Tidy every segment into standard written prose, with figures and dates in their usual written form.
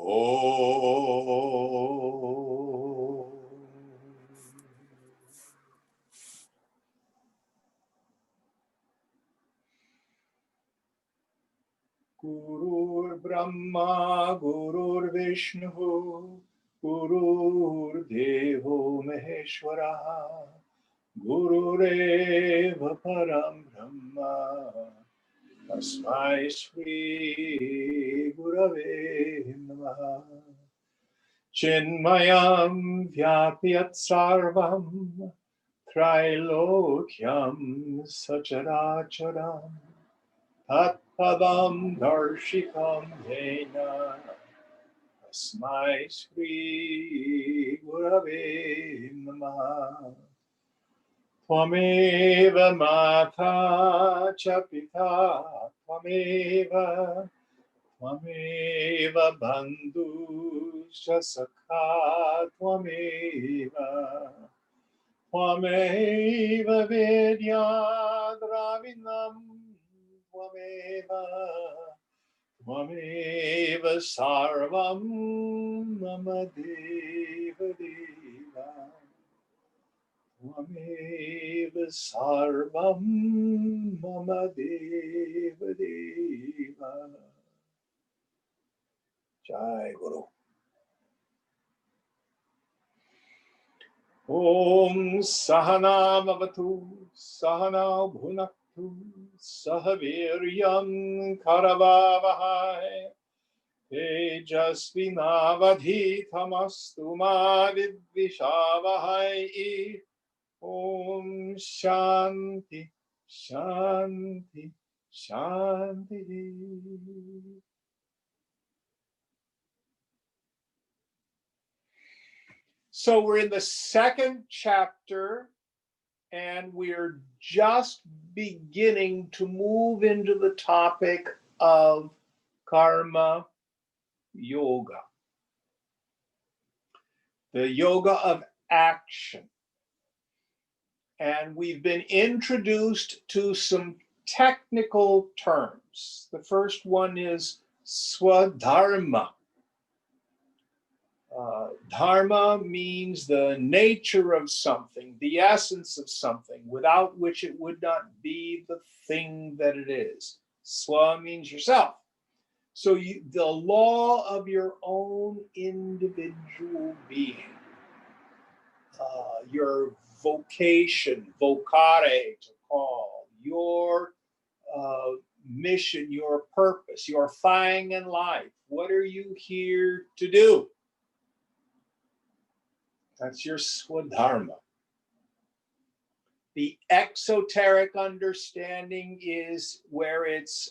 Om. Gurur Brahma, Gurur Vishnu, Gurur Devo Maheshwara, Gurureva Param Brahma, Tasmai Shri Gurave Namaha. Chinmayam Vyapyat Sarvam, Trilokyam Sacharacharam, Tatpadam Darshikam Yena, Tasmai Shri Gurave Namaha. Tvameva Mata cha Pita, Tvameva Bandhu cha Sakha, Tvameva Vidya Dravinam, Tvameva Sarvam Mama Deva Deva, Tvameva Sarvam Mama Deva Deva. Jai Guru. Om Sahana Bhavatu, Sahana Bhunaktu, Sahaviryam Karavavahai, Tejasvinavadhitamastu ma vidvishavahai. Om Shanti, Shanti, Shanti. So we're in the second chapter, and we're just beginning to move into the topic of karma yoga, the yoga of action. And we've been introduced to some technical terms. The first one is swadharma. Dharma means the nature of something, the essence of something, without which it would not be the thing that it is. Swa means yourself. So the law of your own individual being, your vocation, vocare to call, your mission, your purpose, your fang in life. What are you here to do? That's your swadharma. The exoteric understanding is where it's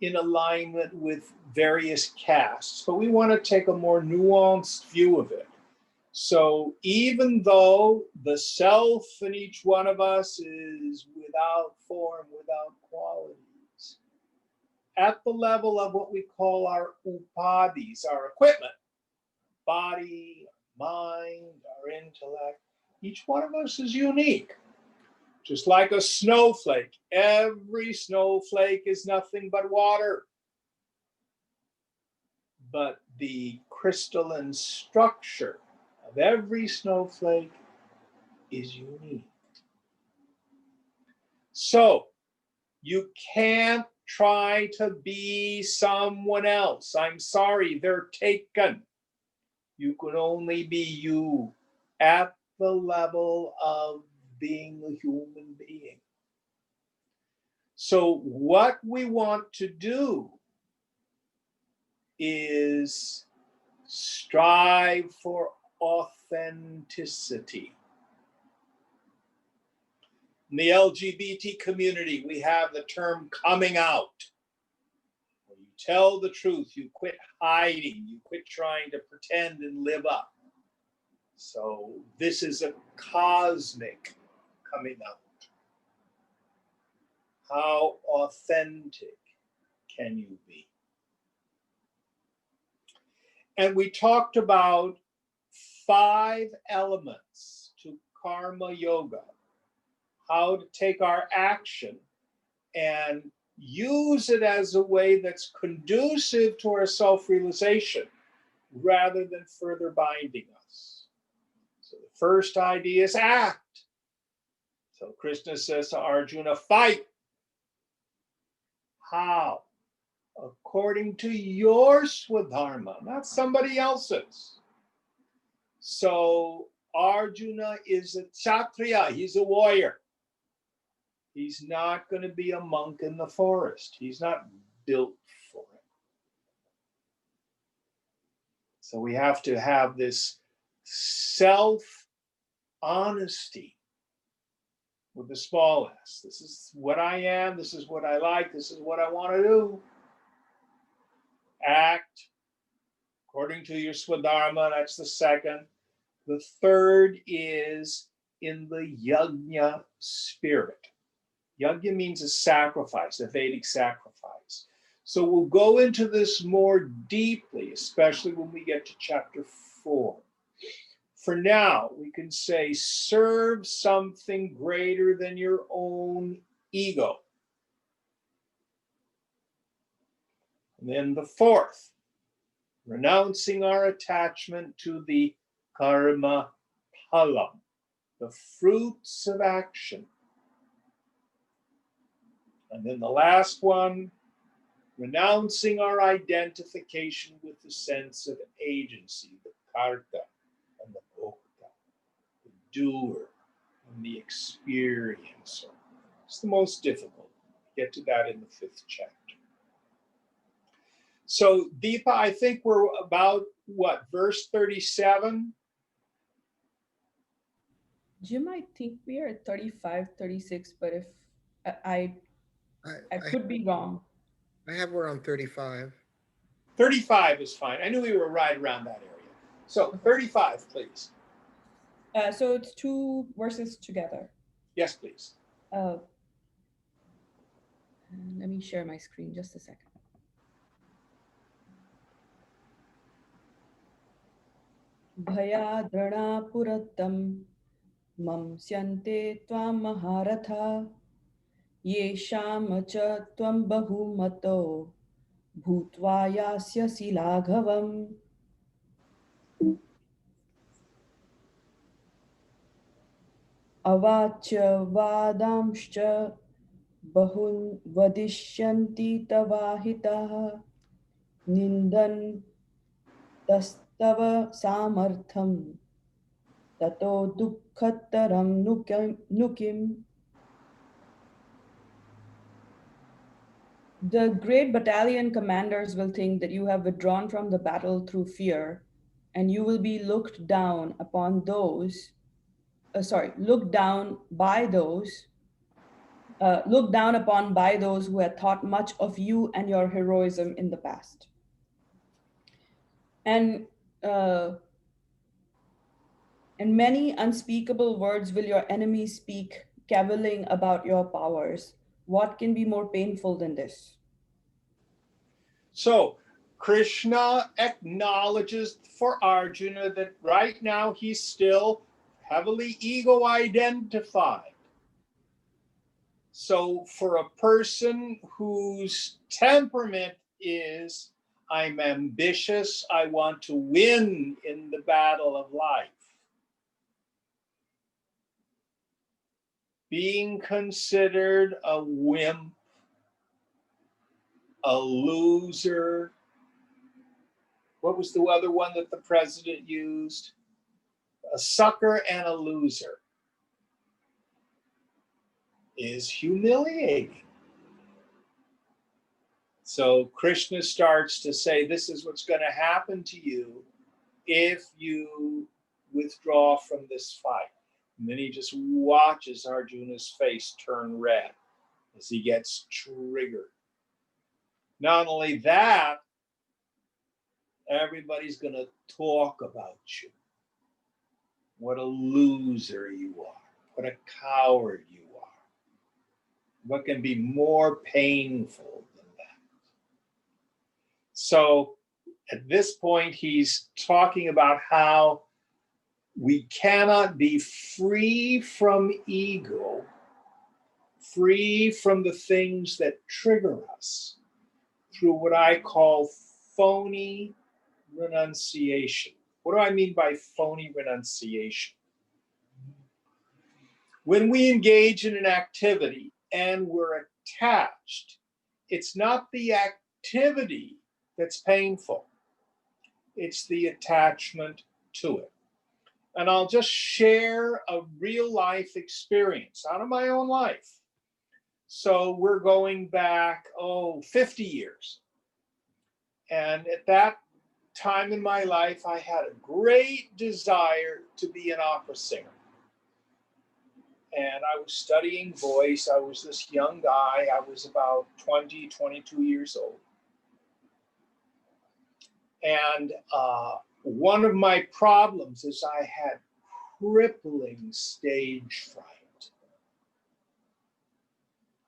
in alignment with various castes, but we want to take a more nuanced view of it. So even though the self in each one of us is without form, without qualities, at the level of what we call our upadhis, our equipment, body, mind, our intellect, each one of us is unique. Just like a snowflake, every snowflake is nothing but water. But the crystalline structure of every snowflake is unique. So you can't try to be someone else. I'm sorry, they're taken. You can only be you at the level of being a human being. So what we want to do is strive for authenticity. In the LGBT community, we have the term coming out. When you tell the truth, you quit hiding, you quit trying to pretend and live up. So this is a cosmic coming out. How authentic can you be? And we talked about 5 elements to karma yoga. How to take our action and use it as a way that's conducive to our self-realization, rather than further binding us. So the first idea is act. So Krishna says to Arjuna, fight. How? According to your swadharma, not somebody else's. So Arjuna is a kshatriya, he's a warrior. He's not going to be a monk in the forest. He's not built for it. So we have to have this self-honesty with the small s. This is what I am. This is what I like. This is what I want to do. Act according to your swadharma. That's the second. The third is in the yajna spirit. Yajna means a sacrifice, a Vedic sacrifice. So we'll go into this more deeply, especially when we get to chapter 4. For now, we can say, serve something greater than your own ego. And then the fourth, renouncing our attachment to the karma phalam, the fruits of action. And then the last one, renouncing our identification with the sense of agency, the karta and the bhokta, the doer and the experiencer. It's the most difficult. We'll get to that in the 5th chapter. So Deepa, I think we're about, what, verse 37? Jim, I think we are at 35, 36, but if I could be wrong. I have around 35. 35 is fine. I knew we were right around that area. So 35, please. So it's 2 verses together. Yes, please. Let me share my screen just a second. Bhayadrana purattam mam syante tvam maharatha yesham cha tvam bahumato bhutva yasyasi laghavam. Avachya vadamscha bahun vadishyanti tavahitaha nindan tastava samartham tato dukkhataram nukim. The great battalion commanders will think that you have withdrawn from the battle through fear, and you will be looked down upon those, looked down by those, looked down upon by those who had thought much of you and your heroism in the past. And many unspeakable words will your enemies speak, cavilling about your powers. What can be more painful than this? So Krishna acknowledges for Arjuna that right now he's still heavily ego identified. So for a person whose temperament is, I'm ambitious, I want to win in the battle of life, being considered a wimp, a loser. What was the other one that the president used? A sucker and a loser is humiliating. So Krishna starts to say, this is what's going to happen to you if you withdraw from this fight. And then he just watches Arjuna's face turn red as he gets triggered. Not only that, everybody's going to talk about you. What a loser you are. What a coward you are. What can be more painful than that? So at this point, he's talking about how we cannot be free from ego, free from the things that trigger us through what I call phony renunciation. What do I mean by phony renunciation? When we engage in an activity and we're attached, it's not the activity that's painful, it's the attachment to it. And I'll just share a real life experience out of my own life. So we're going back, 50 years. And at that time in my life, I had a great desire to be an opera singer. And I was studying voice. I was this young guy. I was about 20, 22 years old. And one of my problems is I had crippling stage fright.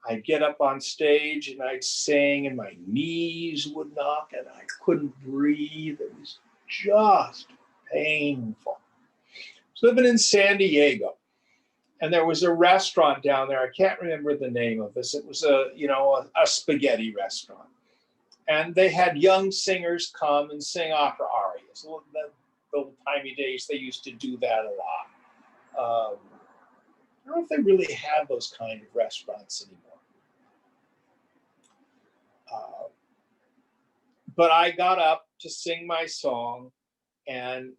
I'd get up on stage and I'd sing and my knees would knock and I couldn't breathe. It was just painful. I was living in San Diego and there was a restaurant down there. I can't remember the name of this. It was a spaghetti restaurant. And they had young singers come and sing opera arias. The old-timey days, they used to do that a lot. I don't know if they really have those kind of restaurants anymore. But I got up to sing my song, and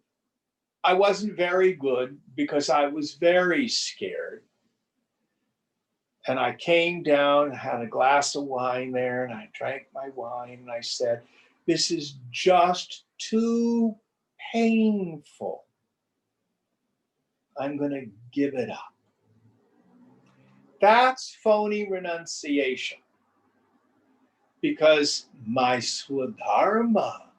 I wasn't very good because I was very scared. And I came down, had a glass of wine there, and I drank my wine, and I said, this is just too painful. I'm going to give it up. That's phony renunciation. Because my swadharma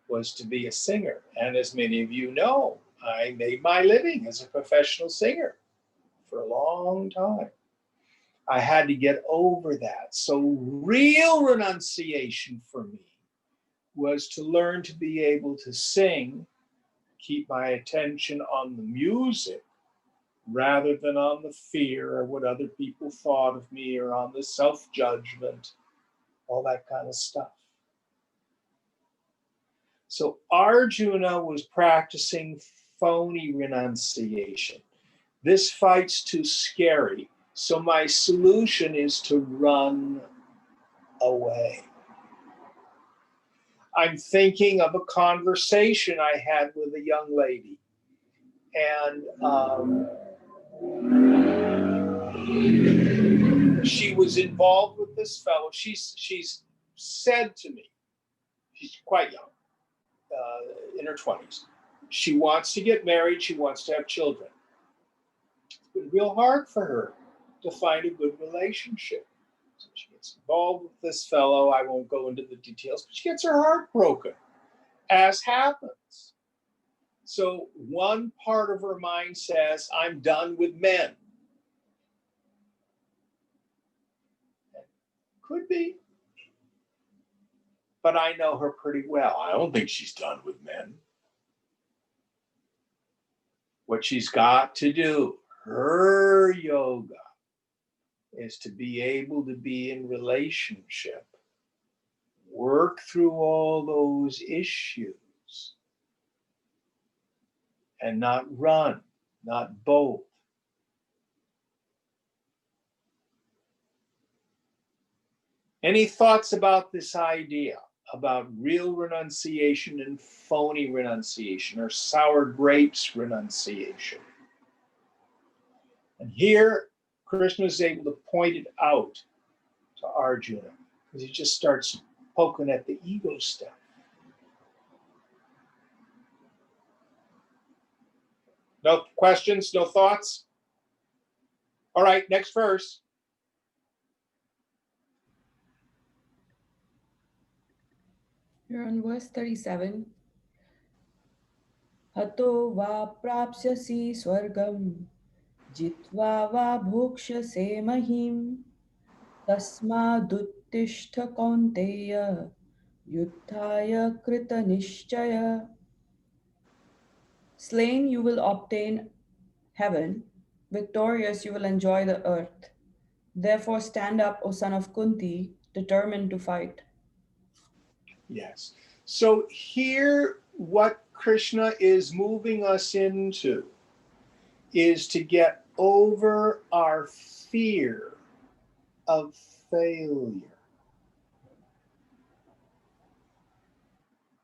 was to be a singer. And as many of you know, I made my living as a professional singer for a long time. I had to get over that. So real renunciation for me was to learn to be able to sing, keep my attention on the music rather than on the fear or what other people thought of me or on the self-judgment, all that kind of stuff. So Arjuna was practicing phony renunciation. This fight's too scary. So my solution is to run away. I'm thinking of a conversation I had with a young lady. And she was involved with this fellow. She's said to me, she's quite young, in her 20s. She wants to get married. She wants to have children. It's been real hard for her to find a good relationship. So she gets involved with this fellow. I won't go into the details, but she gets her heart broken, as happens. So one part of her mind says, I'm done with men. Could be. But I know her pretty well. I don't think she's done with men. What she's got to do, her yoga, is to be able to be in relationship, work through all those issues, and not run, not bolt. Any thoughts about this idea, about real renunciation and phony renunciation, or sour grapes renunciation? And here, Krishna is able to point it out to Arjuna, because he just starts poking at the ego stuff. No questions, no thoughts? All right, next verse. You're on verse 37. Hato va prapsyasi swargam jitva va bhokshase mahim tasmaduttishta kaunteya yuddhaya krita nishchaya. Slain you will obtain heaven, victorious you will enjoy the earth. Therefore stand up, O son of Kunti, determined to fight. Yes. So here, what Krishna is moving us into is to get over our fear of failure.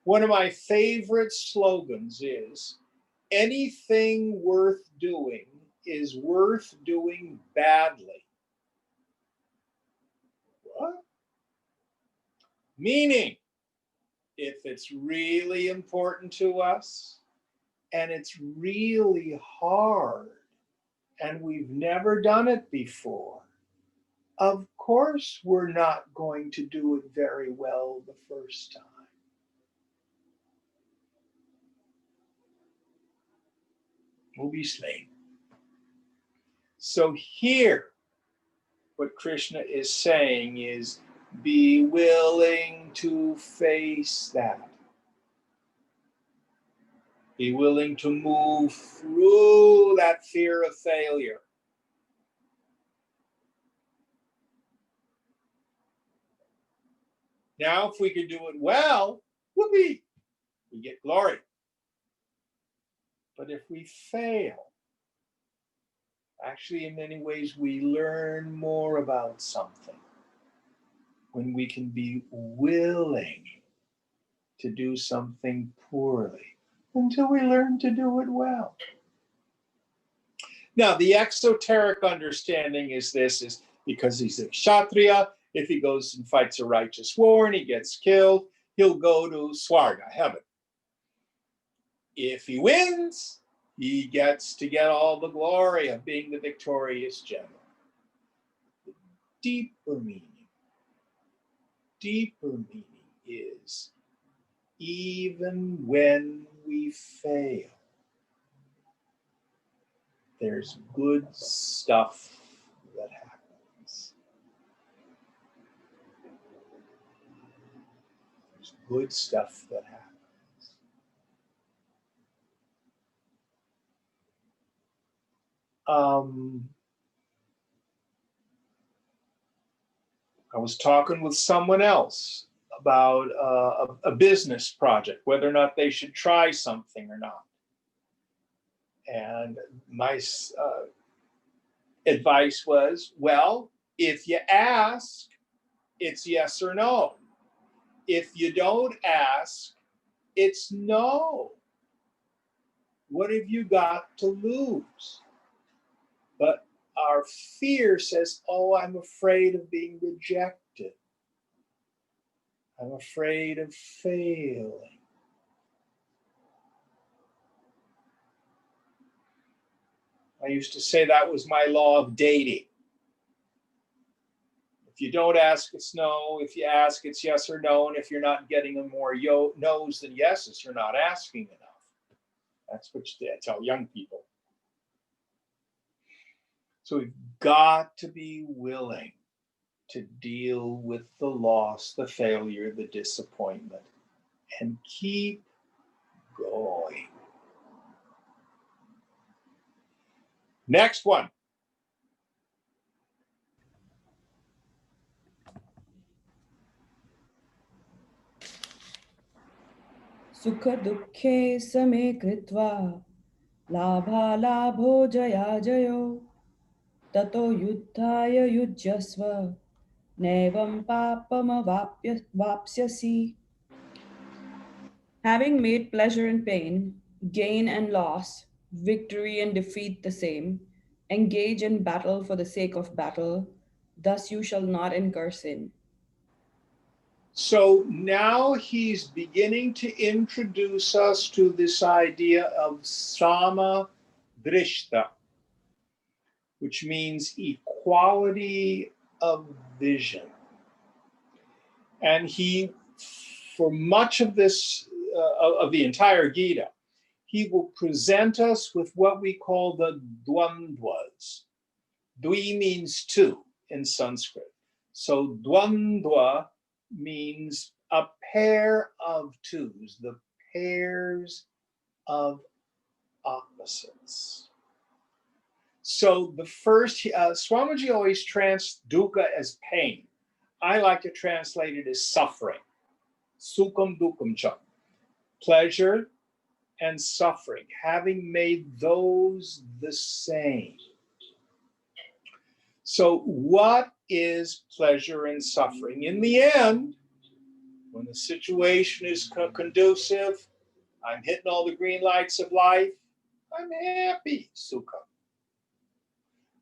One of my favorite slogans is, anything worth doing is worth doing badly. What? Meaning, if it's really important to us and it's really hard and we've never done it before, of course we're not going to do it very well the first time. We'll be slain. So here, what Krishna is saying is, be willing to face that. Be willing to move through that fear of failure. Now, if we could do it well, whoopee, we get glory. But if we fail, actually, in many ways, we learn more about something when we can be willing to do something poorly until we learn to do it well. Now, the exoteric understanding is this, is because he's a Kshatriya, if he goes and fights a righteous war and he gets killed, he'll go to Swarga, heaven. If he wins, he gets to get all the glory of being the victorious general. The deeper meaning is, even when we fail, there's good stuff that happens. There's good stuff that happens. I was talking with someone else about a business project, whether or not they should try something or not. And my advice was, well, if you ask, it's yes or no. If you don't ask, it's no. What have you got to lose? But our fear says, oh, I'm afraid of being rejected. I'm afraid of failing. I used to say that was my law of dating. If you don't ask, it's no. If you ask, it's yes or no. And if you're not getting more no's than yeses, you're not asking enough. That's what I tell young people. So we've got to be willing to deal with the loss, the failure, the disappointment, and keep going. Next one. Sukha dukhe same kritva labha labho jaya jayo tato yuddhaya yujyasva nevam papam vapsyasi. Having made pleasure and pain, gain and loss, victory and defeat the same, engage in battle for the sake of battle, thus you shall not incur sin. So now he's beginning to introduce us to this idea of sama drishta, which means equality of vision. And he, for much of this, of the entire Gita, he will present us with what we call the dvandvas. Dvi means two in Sanskrit. So dvandva means a pair of twos, the pairs of opposites. So the first, Swamiji always dukkha as pain. I like to translate it as suffering. Sukham dukkam cha. Pleasure and suffering, having made those the same. So what is pleasure and suffering? In the end, when the situation is conducive, I'm hitting all the green lights of life, I'm happy, sukha.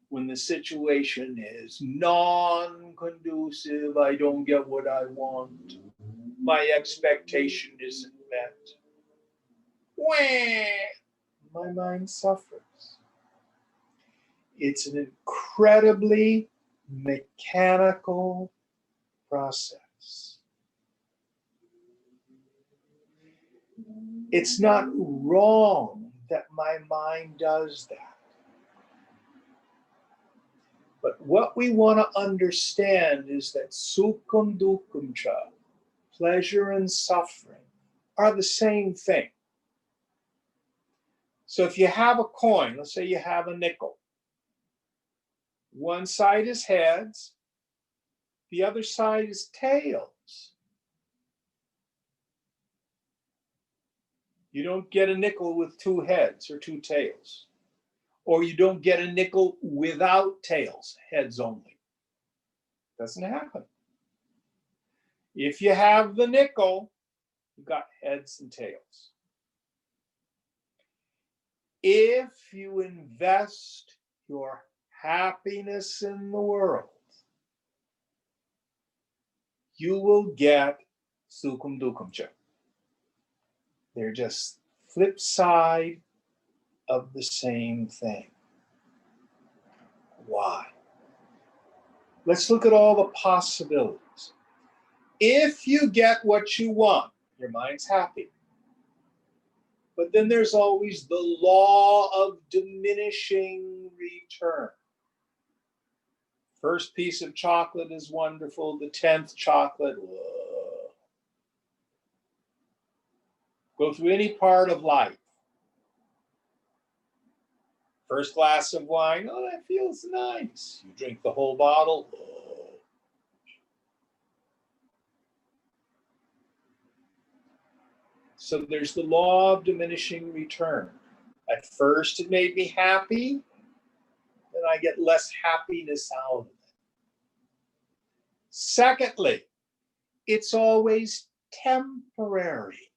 When the situation is non-conducive, I don't get what I want, my expectation isn't met, my mind suffers. It's an incredibly mechanical process. It's not wrong that my mind does that. But what we want to understand is that sukham dukkam cha, pleasure and suffering, are the same thing. So if you have a coin, let's say you have a nickel, one side is heads, the other side is tails. You don't get a nickel with two heads or two tails. Or you don't get a nickel without tails, heads only. Doesn't happen. If you have the nickel, you've got heads and tails. If you invest your happiness in the world, you will get sukham dukkam cha. They're just flip side of the same thing. Why? Let's look at all the possibilities. If you get what you want, your mind's happy. But then there's always the law of diminishing return. First piece of chocolate is wonderful. The 10th chocolate, whoa. Go through any part of life. First glass of wine, oh, that feels nice. You drink the whole bottle, whoa. So there's the law of diminishing return. At first it made me happy, then I get less happiness out of it. Secondly, it's always temporary.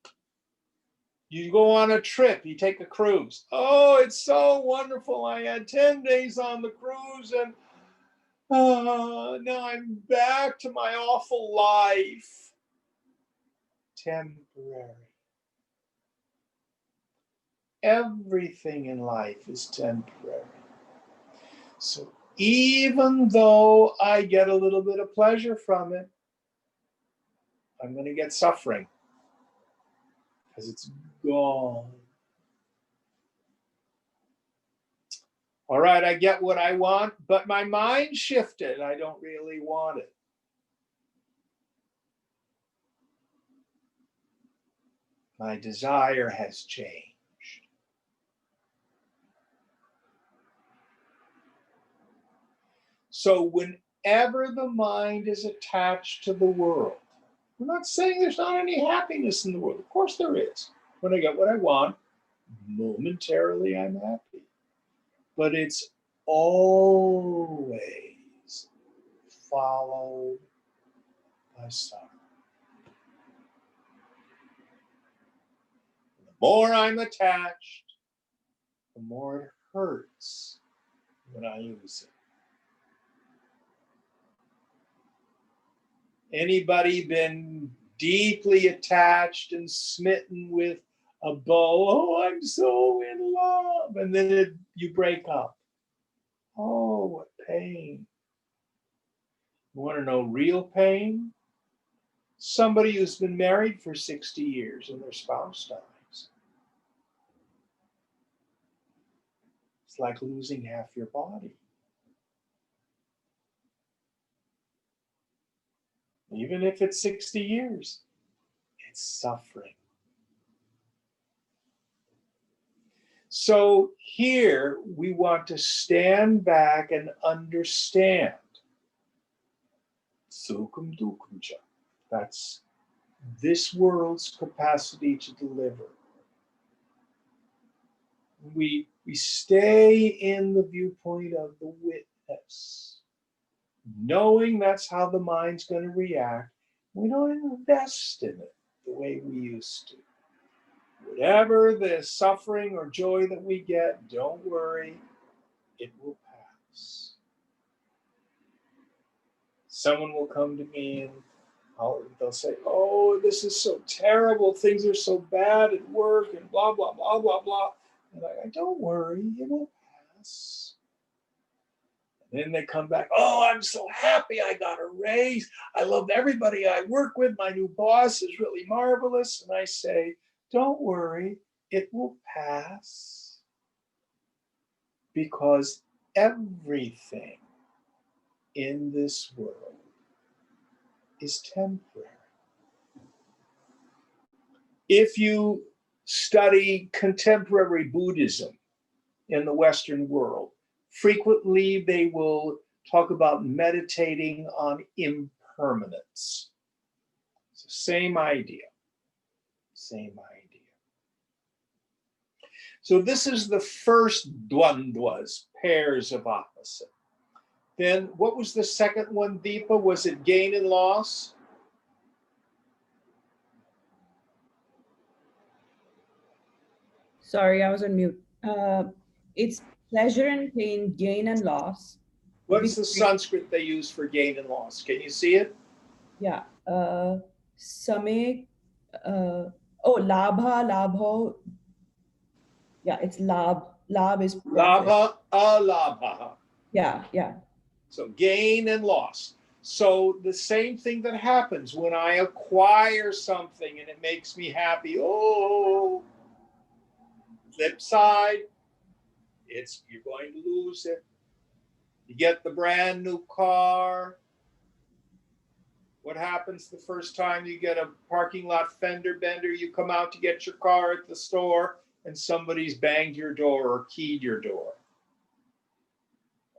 You go on a trip, you take a cruise. Oh, it's so wonderful. I had 10 days on the cruise and now I'm back to my awful life. Temporary. Everything in life is temporary. So even though I get a little bit of pleasure from it, I'm going to get suffering because it's gone. All right, I get what I want, but my mind shifted. I don't really want it. My desire has changed. So whenever the mind is attached to the world, I'm not saying there's not any happiness in the world. Of course there is. When I get what I want, momentarily I'm happy. But it's always followed by sorrow. The more I'm attached, the more it hurts when I lose it. Anybody been deeply attached and smitten with a bow? Oh, I'm so in love. And then you break up. Oh, what pain. You want to know real pain? Somebody who's been married for 60 years and their spouse dies. It's like losing half your body. Even if it's 60 years, it's suffering. So here we want to stand back and understand. Sukham dukkam cha. That's this world's capacity to deliver. We stay in the viewpoint of the witness, knowing that's how the mind's going to react. We don't invest in it the way we used to. Whatever the suffering or joy that we get, don't worry, it will pass. Someone will come to me and they'll say, oh, this is so terrible. Things are so bad at work and blah, blah, blah, blah, blah. And I don't worry, it will pass. And then they come back, oh, I'm so happy I got a raise. I love everybody I work with. My new boss is really marvelous. And I say, don't worry, it will pass. Because everything in this world is temporary. If you study contemporary Buddhism in the Western world, frequently they will talk about meditating on impermanence. It's the same idea. Same idea. So this is the first dvandvas, pairs of opposite. Then what was the second one, Deepa? Was it gain and loss? Sorry, I was on mute. It's pleasure and pain, gain and loss. What's the Sanskrit they use for gain and loss? Can you see it? Yeah. Same. Labha, labho. Yeah, it's lab. Lab is profit. Labha, alabha. Yeah. So gain and loss. So the same thing that happens when I acquire something and it makes me happy. Oh, flip side, you're going to lose it. You get the brand new car. What happens the first time you get a parking lot fender bender? You come out to get your car at the store and somebody's banged your door or keyed your door.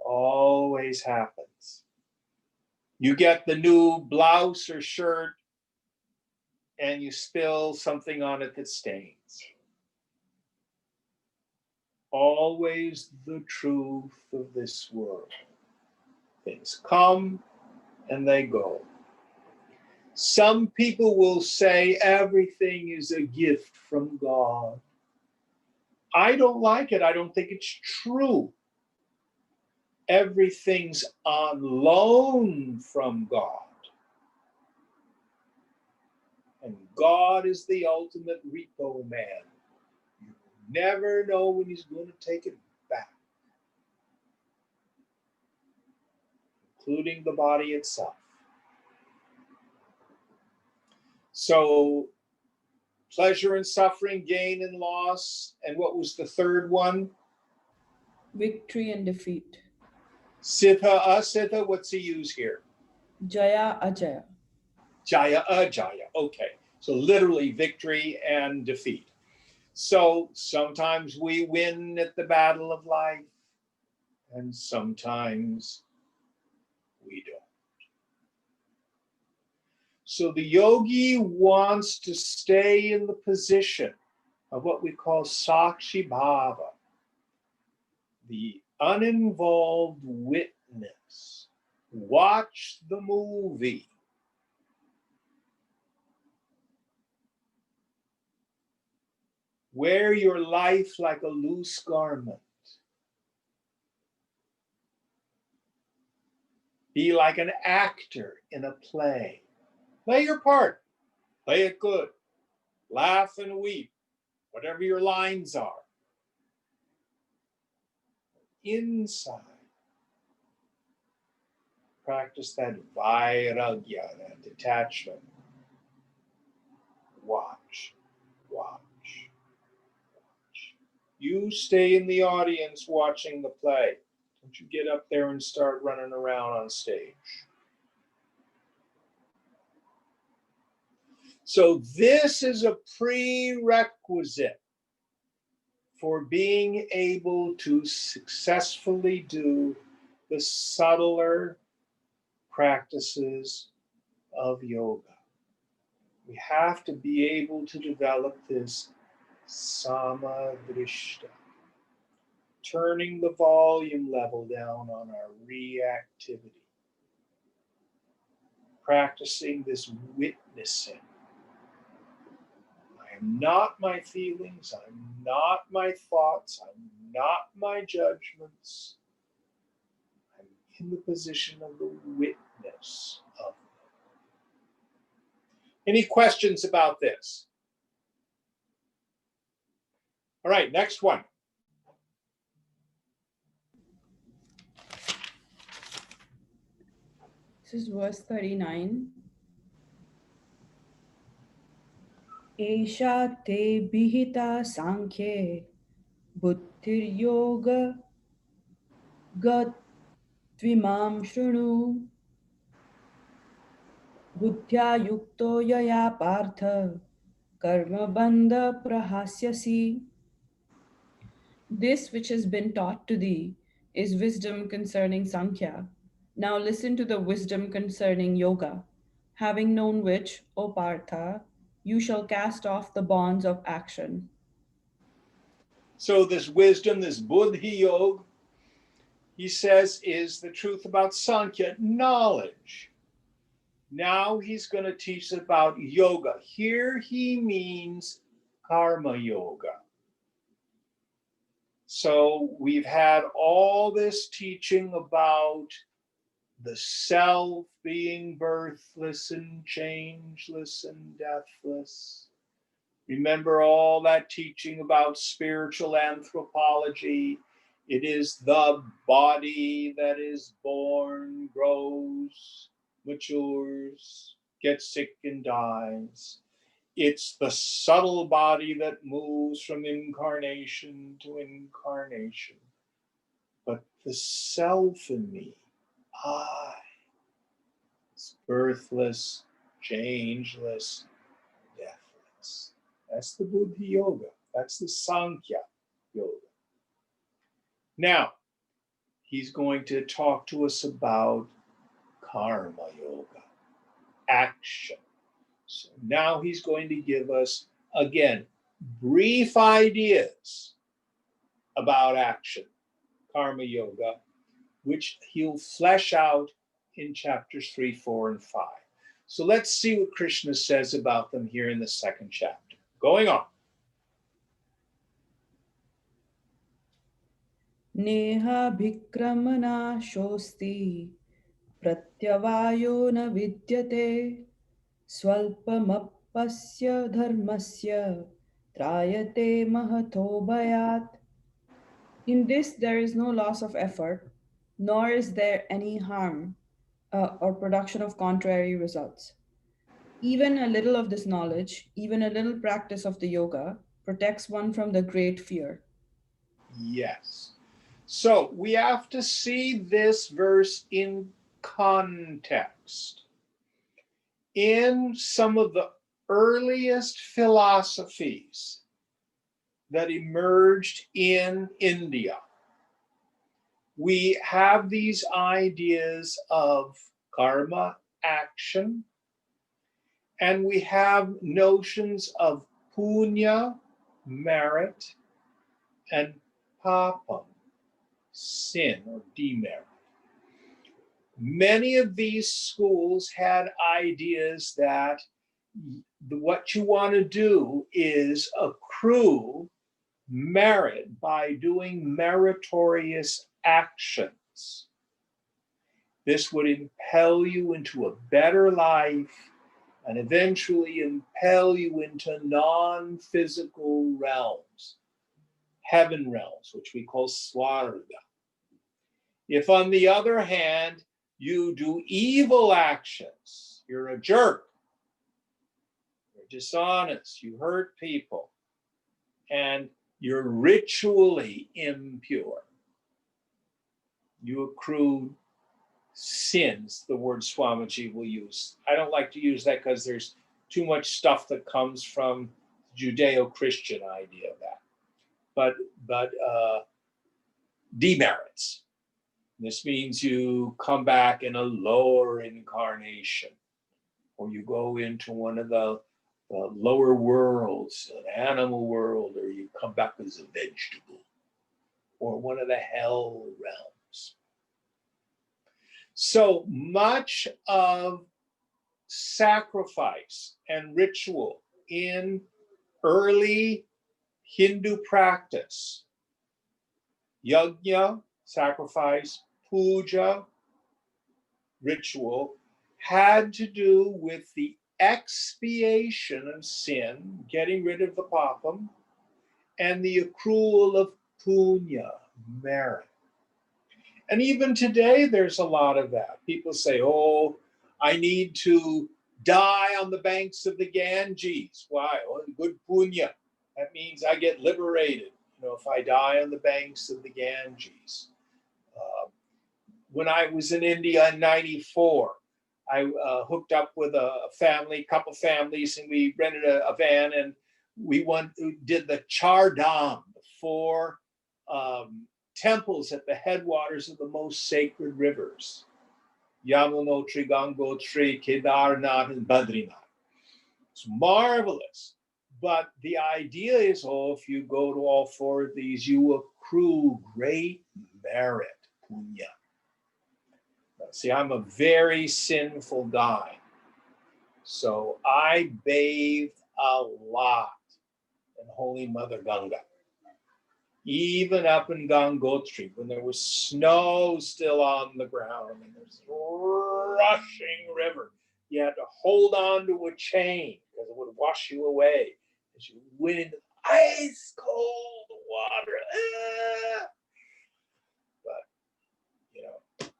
Always happens. You get the new blouse or shirt and you spill something on it that stains. Always the truth of this world. Things come and they go. Some people will say everything is a gift from God. I don't like it. I don't think it's true. Everything's on loan from God. And God is the ultimate repo man. You never know when he's going to take it back, including the body itself. So, pleasure and suffering, gain and loss. And what was the third one? Victory and defeat. Siddha, asiddha, what's he use here? Jaya, ajaya. Jaya, ajaya. Okay. So literally victory and defeat. So sometimes we win at the battle of life, and sometimes we don't. So the yogi wants to stay in the position of what we call Sakshi Bhava, the uninvolved witness. Watch the movie. Wear your life like a loose garment. Be like an actor in a play. Play your part. Play it good. Laugh and weep, whatever your lines are. Inside, practice that vairagya, that detachment. Watch. You stay in the audience watching the play. Don't you get up there and start running around on stage. So this is a prerequisite for being able to successfully do the subtler practices of yoga. We have to be able to develop this samadrishta, turning the volume level down on our reactivity, practicing this witnessing. I am not my feelings, I'm not my thoughts, I'm not my judgments. I'm in the position of the witness of them. Any questions about this? All right, next one. This is verse 39. Esha te bihita sankhye buddhir yoga gat tvimam shrunu buddhya yukto yaya partha karma bandha prahasyasi. This which has been taught to thee is wisdom concerning Sankhya. Now listen to the wisdom concerning yoga, having known which, O Partha, you shall cast off the bonds of action. So this wisdom, this buddhi yoga, he says, is the truth about Sankhya, knowledge. Now he's going to teach about yoga. Here he means karma yoga. So we've had all this teaching about the self being birthless and changeless and deathless. Remember all that teaching about spiritual anthropology. It is the body that is born, grows, matures, gets sick and dies. It's the subtle body that moves from incarnation to incarnation. But the self in me, I, is birthless, changeless, deathless. That's the Buddhi Yoga. That's the Sankhya Yoga. Now, he's going to talk to us about Karma Yoga, action. So now he's going to give us, again, brief ideas about action, Karma Yoga, which he'll flesh out in chapters 3, 4, and 5. So let's see what Krishna says about them here in the second chapter. Going on. Neha bhikramana shosti pratyavayo na vidyate swalpamappasya dharmasya trayate mahatho bhayat. In this there is no loss of effort, nor is there any harm or production of contrary results. Even a little of this knowledge, even a little practice of the yoga, protects one from the great fear. Yes. So we have to see this verse in context. In some of the earliest philosophies that emerged in India, we have these ideas of karma, action, and we have notions of punya, merit, and papam, sin or demerit. Many of these schools had ideas that what you want to do is accrue merit by doing meritorious actions. This would impel you into a better life and eventually impel you into non-physical realms, heaven realms, which we call swarga. If, on the other hand, you do evil actions, you're a jerk, you're dishonest, you hurt people, and you're ritually impure, you accrue sins, the word Swamiji will use. I don't like to use that because there's too much stuff that comes from Judeo-Christian idea of that. But demerits. This means you come back in a lower incarnation, or you go into one of the the lower worlds, an animal world, or you come back as a vegetable, or one of the hell realms. So much of sacrifice and ritual in early Hindu practice, yajna, sacrifice, puja, ritual, had to do with the expiation of sin, getting rid of the papam, and the accrual of punya, merit. And even today, there's a lot of that. People say, oh, I need to die on the banks of the Ganges. Why? Oh, good punya. That means I get liberated, if I die on the banks of the Ganges. When I was in India in '94, I hooked up with a couple families, and we rented a van, and we did the Char Dham, the 4 temples at the headwaters of the most sacred rivers, Yamunotri, Gangotri, Kedarnath, and Badrinath. It's marvelous. But the idea is, if you go to all 4 of these, you accrue great merit, punya. See, I'm a very sinful guy. So I bathed a lot in Holy Mother Ganga. Even up in Gangotri, when there was snow still on the ground and there's rushing river, you had to hold on to a chain because it would wash you away as you went into ice cold water. But,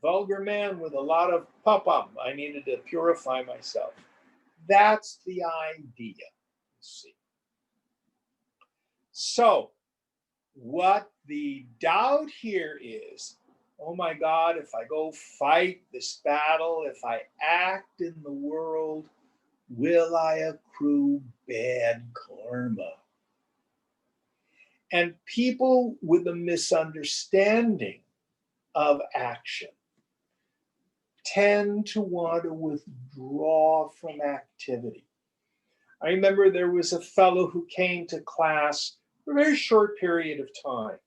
vulgar man with a lot of papam, I needed to purify myself. That's the idea, you see. So, what the doubt here is, oh my God, if I go fight this battle, if I act in the world, will I accrue bad karma? And people with a misunderstanding of action tend to want to withdraw from activity. I remember there was a fellow who came to class for a very short period of time.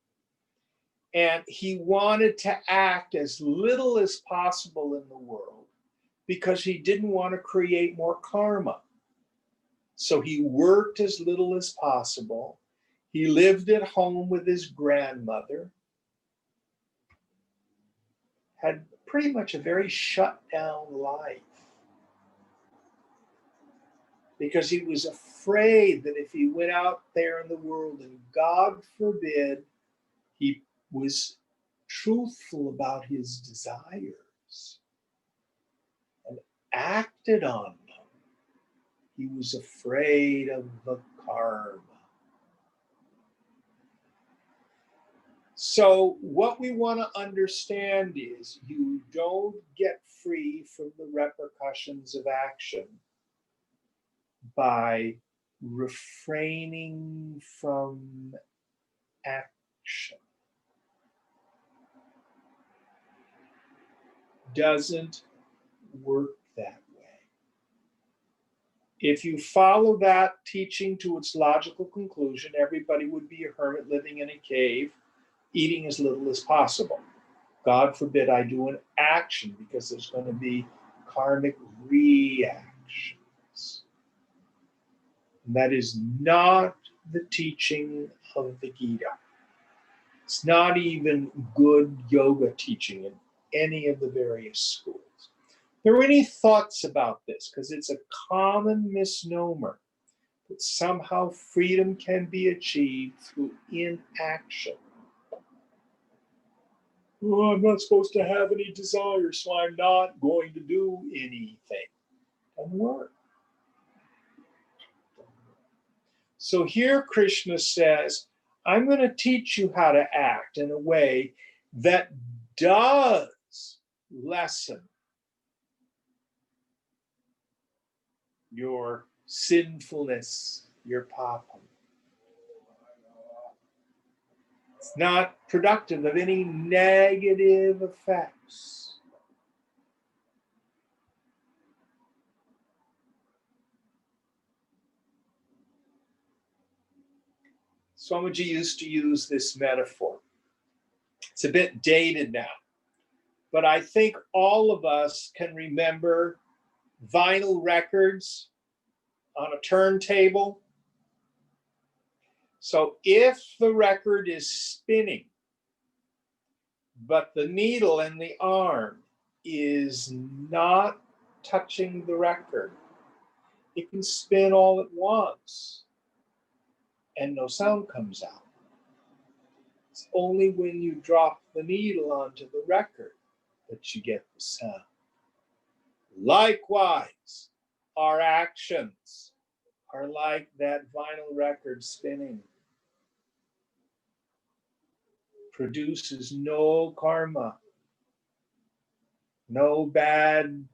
And he wanted to act as little as possible in the world because he didn't want to create more karma. So he worked as little as possible. He lived at home with his grandmother, had pretty much a very shut down life, because he was afraid that if he went out there in the world and, God forbid, he was truthful about his desires and acted on them, he was afraid of the karma. So what we want to understand is you don't get free from the repercussions of action by refraining from action. Doesn't work that way. If you follow that teaching to its logical conclusion, everybody would be a hermit living in a cave, eating as little as possible. God forbid I do an action, because there's going to be karmic reactions. And that is not the teaching of the Gita. It's not even good yoga teaching in any of the various schools. There are any thoughts about this? Because it's a common misnomer that somehow freedom can be achieved through inaction. Oh, I'm not supposed to have any desire, so I'm not going to do anything. Doesn't work. So here Krishna says, I'm going to teach you how to act in a way that does lessen your sinfulness, your papam. It's not productive of any negative effects. Swamiji used to use this metaphor. It's a bit dated now, but I think all of us can remember vinyl records on a turntable. So if the record is spinning, but the needle and the arm is not touching the record, it can spin all at once and no sound comes out. It's only when you drop the needle onto the record that you get the sound. Likewise, our actions are like that vinyl record spinning. Produces no karma, no bad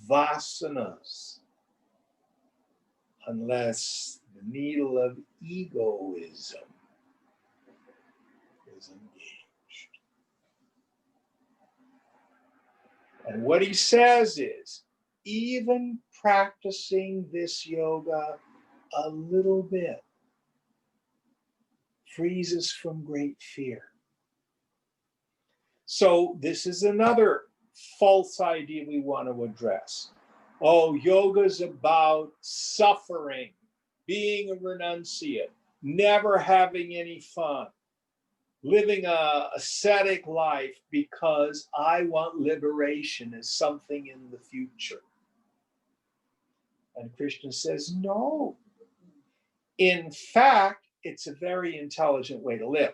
vasanas, unless the needle of egoism is engaged. And what he says is, even practicing this yoga a little bit frees us from great fear. So this is another false idea we want to address. Oh, yoga's about suffering, being a renunciate, never having any fun, living a ascetic life because I want liberation as something in the future. And Krishna says, no. In fact, it's a very intelligent way to live.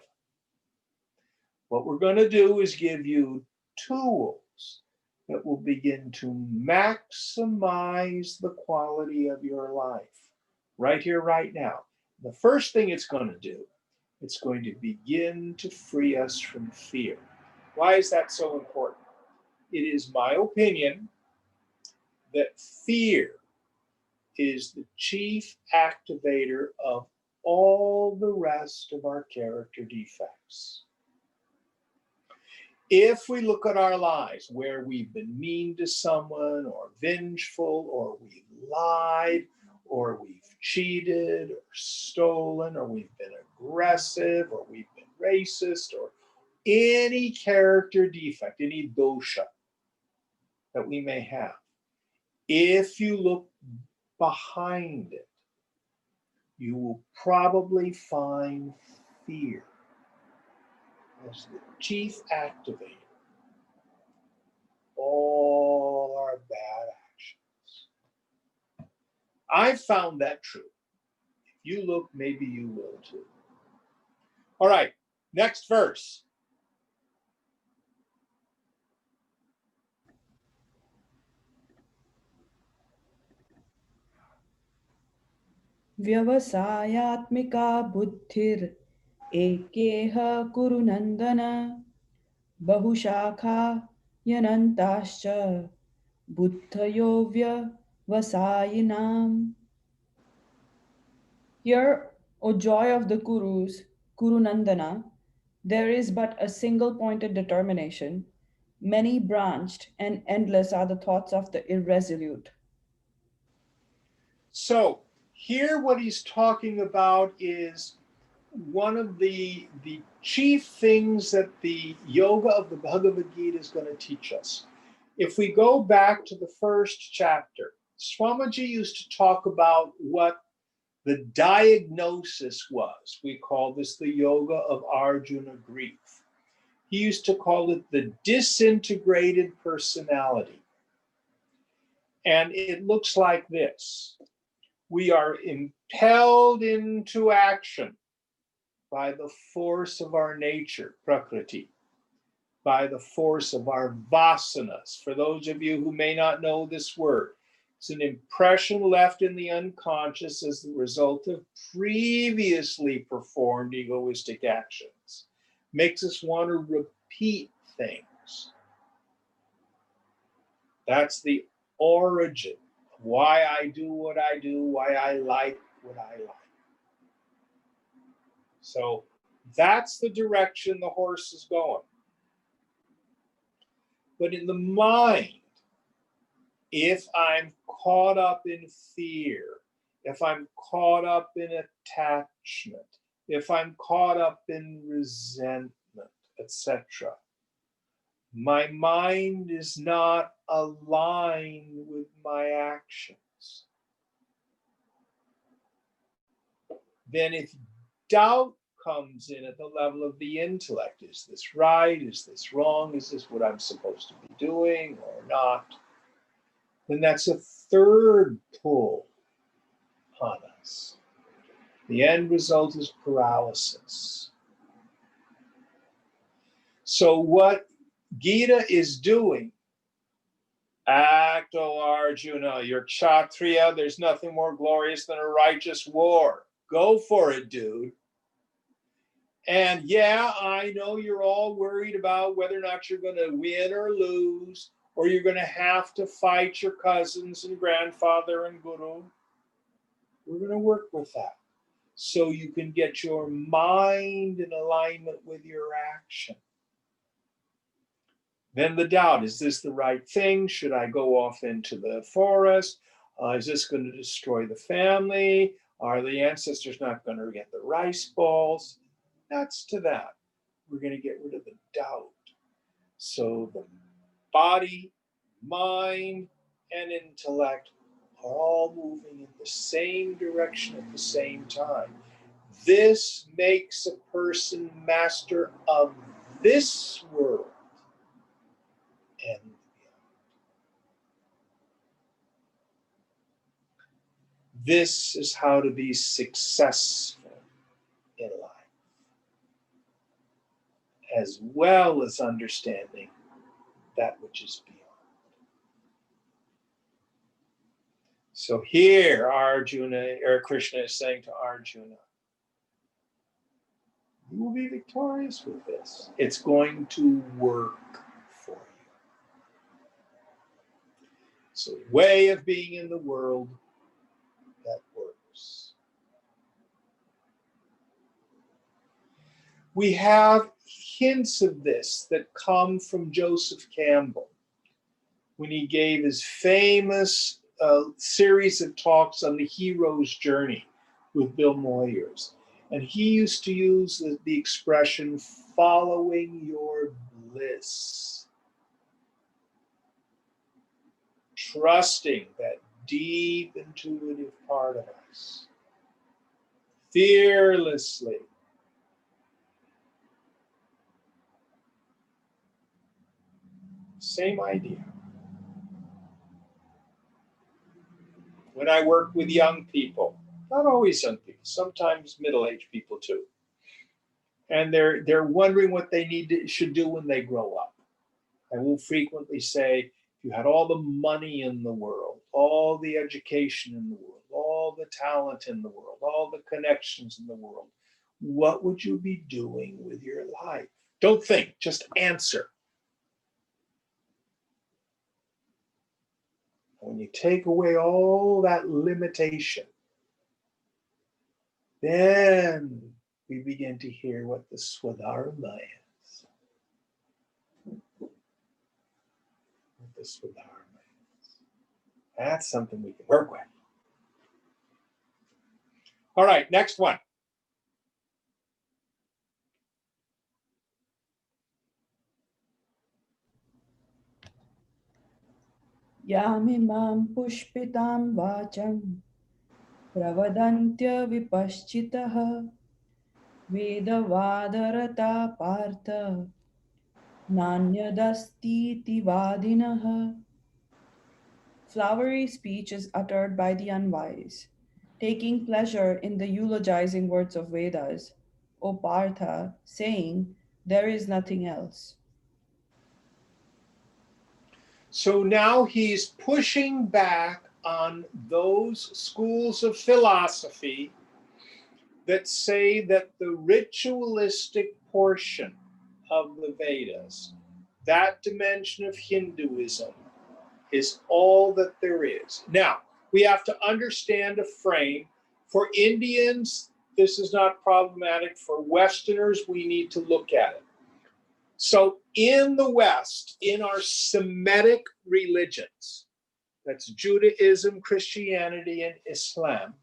What we're going to do is give you tools that will begin to maximize the quality of your life right here, right now. The first thing it's going to do, it's going to begin to free us from fear. Why is that so important? It is my opinion that fear is the chief activator of all the rest of our character defects. If we look at our lives where we've been mean to someone or vengeful or we've lied or we've cheated or stolen or we've been aggressive or we've been racist or any character defect, any dosha that we may have, if you look behind it, you will probably find fear as the chief activator. All our bad actions. I've found that true. If you look, maybe you will too. All right, next verse. Vyavasayatmika buddhir ekeha kuru nandana bahushakha yanantascha buddhayo vyavasayinam. Here, O joy of the Kurus, Kuru Nandana, there is but a single pointed determination. Many branched and endless are the thoughts of the irresolute. So here what he's talking about is one of the chief things that the yoga of the Bhagavad Gita is going to teach us. If we go back to the first chapter, Swamiji used to talk about what the diagnosis was. We call this the yoga of Arjuna grief. He used to call it the disintegrated personality. And it looks like this. We are impelled into action by the force of our nature, prakriti, by the force of our vasanas. For those of you who may not know this word, it's an impression left in the unconscious as the result of previously performed egoistic actions. Makes us want to repeat things. That's the origin of why I do what I do, why I like what I like. So that's the direction the horse is going. But in the mind, if I'm caught up in fear, if I'm caught up in attachment, if I'm caught up in resentment, etc., my mind is not aligned with my actions. Then if doubt comes in at the level of the intellect, is this right? Is this wrong? Is this what I'm supposed to be doing or not? Then that's a third pull on us. The end result is paralysis. So what Gita is doing, act, O Arjuna, you're Kshatriya, there's nothing more glorious than a righteous war. Go for it, dude. And yeah, I know you're all worried about whether or not you're going to win or lose, or you're going to have to fight your cousins and grandfather and guru. We're going to work with that so you can get your mind in alignment with your action. Then the doubt, is this the right thing? Should I go off into the forest? Is this going to destroy the family? Are the ancestors not going to get the rice balls? That's to that. We're going to get rid of the doubt. So the body, mind, and intellect are all moving in the same direction at the same time. This makes a person master of this world and beyond. This is how to be successful in life, as well as understanding that which is beyond. So here Arjuna, or Krishna is saying to Arjuna, you will be victorious with this. It's going to work for you. It's a way of being in the world that works. We have hints of this that come from Joseph Campbell when he gave his famous series of talks on the hero's journey with Bill Moyers. And he used to use the expression, following your bliss. Trusting that deep intuitive part of us. Fearlessly. Same idea. When I work with young people, not always young people, sometimes middle-aged people too, and they're wondering what they should do when they grow up. I will frequently say, if you had all the money in the world, all the education in the world, all the talent in the world, all the connections in the world, what would you be doing with your life? Don't think, just answer. When you take away all that limitation, then we begin to hear what the Swadharma is. What the Swadharma is. That's something we can work with. All right, next one. Yamimam pushpitam vacham pravadantya vipaschitaha Vedavadarata partha nanyadastiti vadinaha. Flowery speech is uttered by the unwise, taking pleasure in the eulogizing words of Vedas, O Partha, saying, there is nothing else. So now he's pushing back on those schools of philosophy that say that the ritualistic portion of the Vedas, that dimension of Hinduism, is all that there is. Now, we have to understand a frame. For Indians, this is not problematic. For Westerners, we need to look at it. So in the West, in our Semitic religions, that's Judaism, Christianity, and Islam,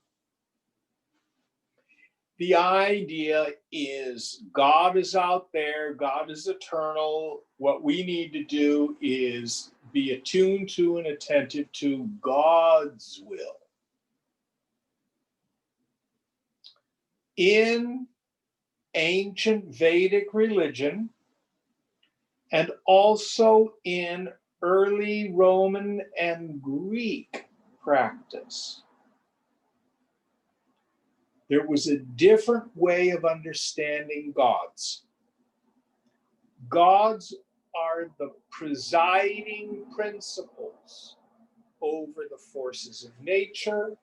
The idea is God is out there, God is eternal. What we need to do is be attuned to and attentive to God's will. In ancient Vedic religion, and also in early Roman and Greek practice, there was a different way of understanding gods. Gods are the presiding principles over the forces of nature,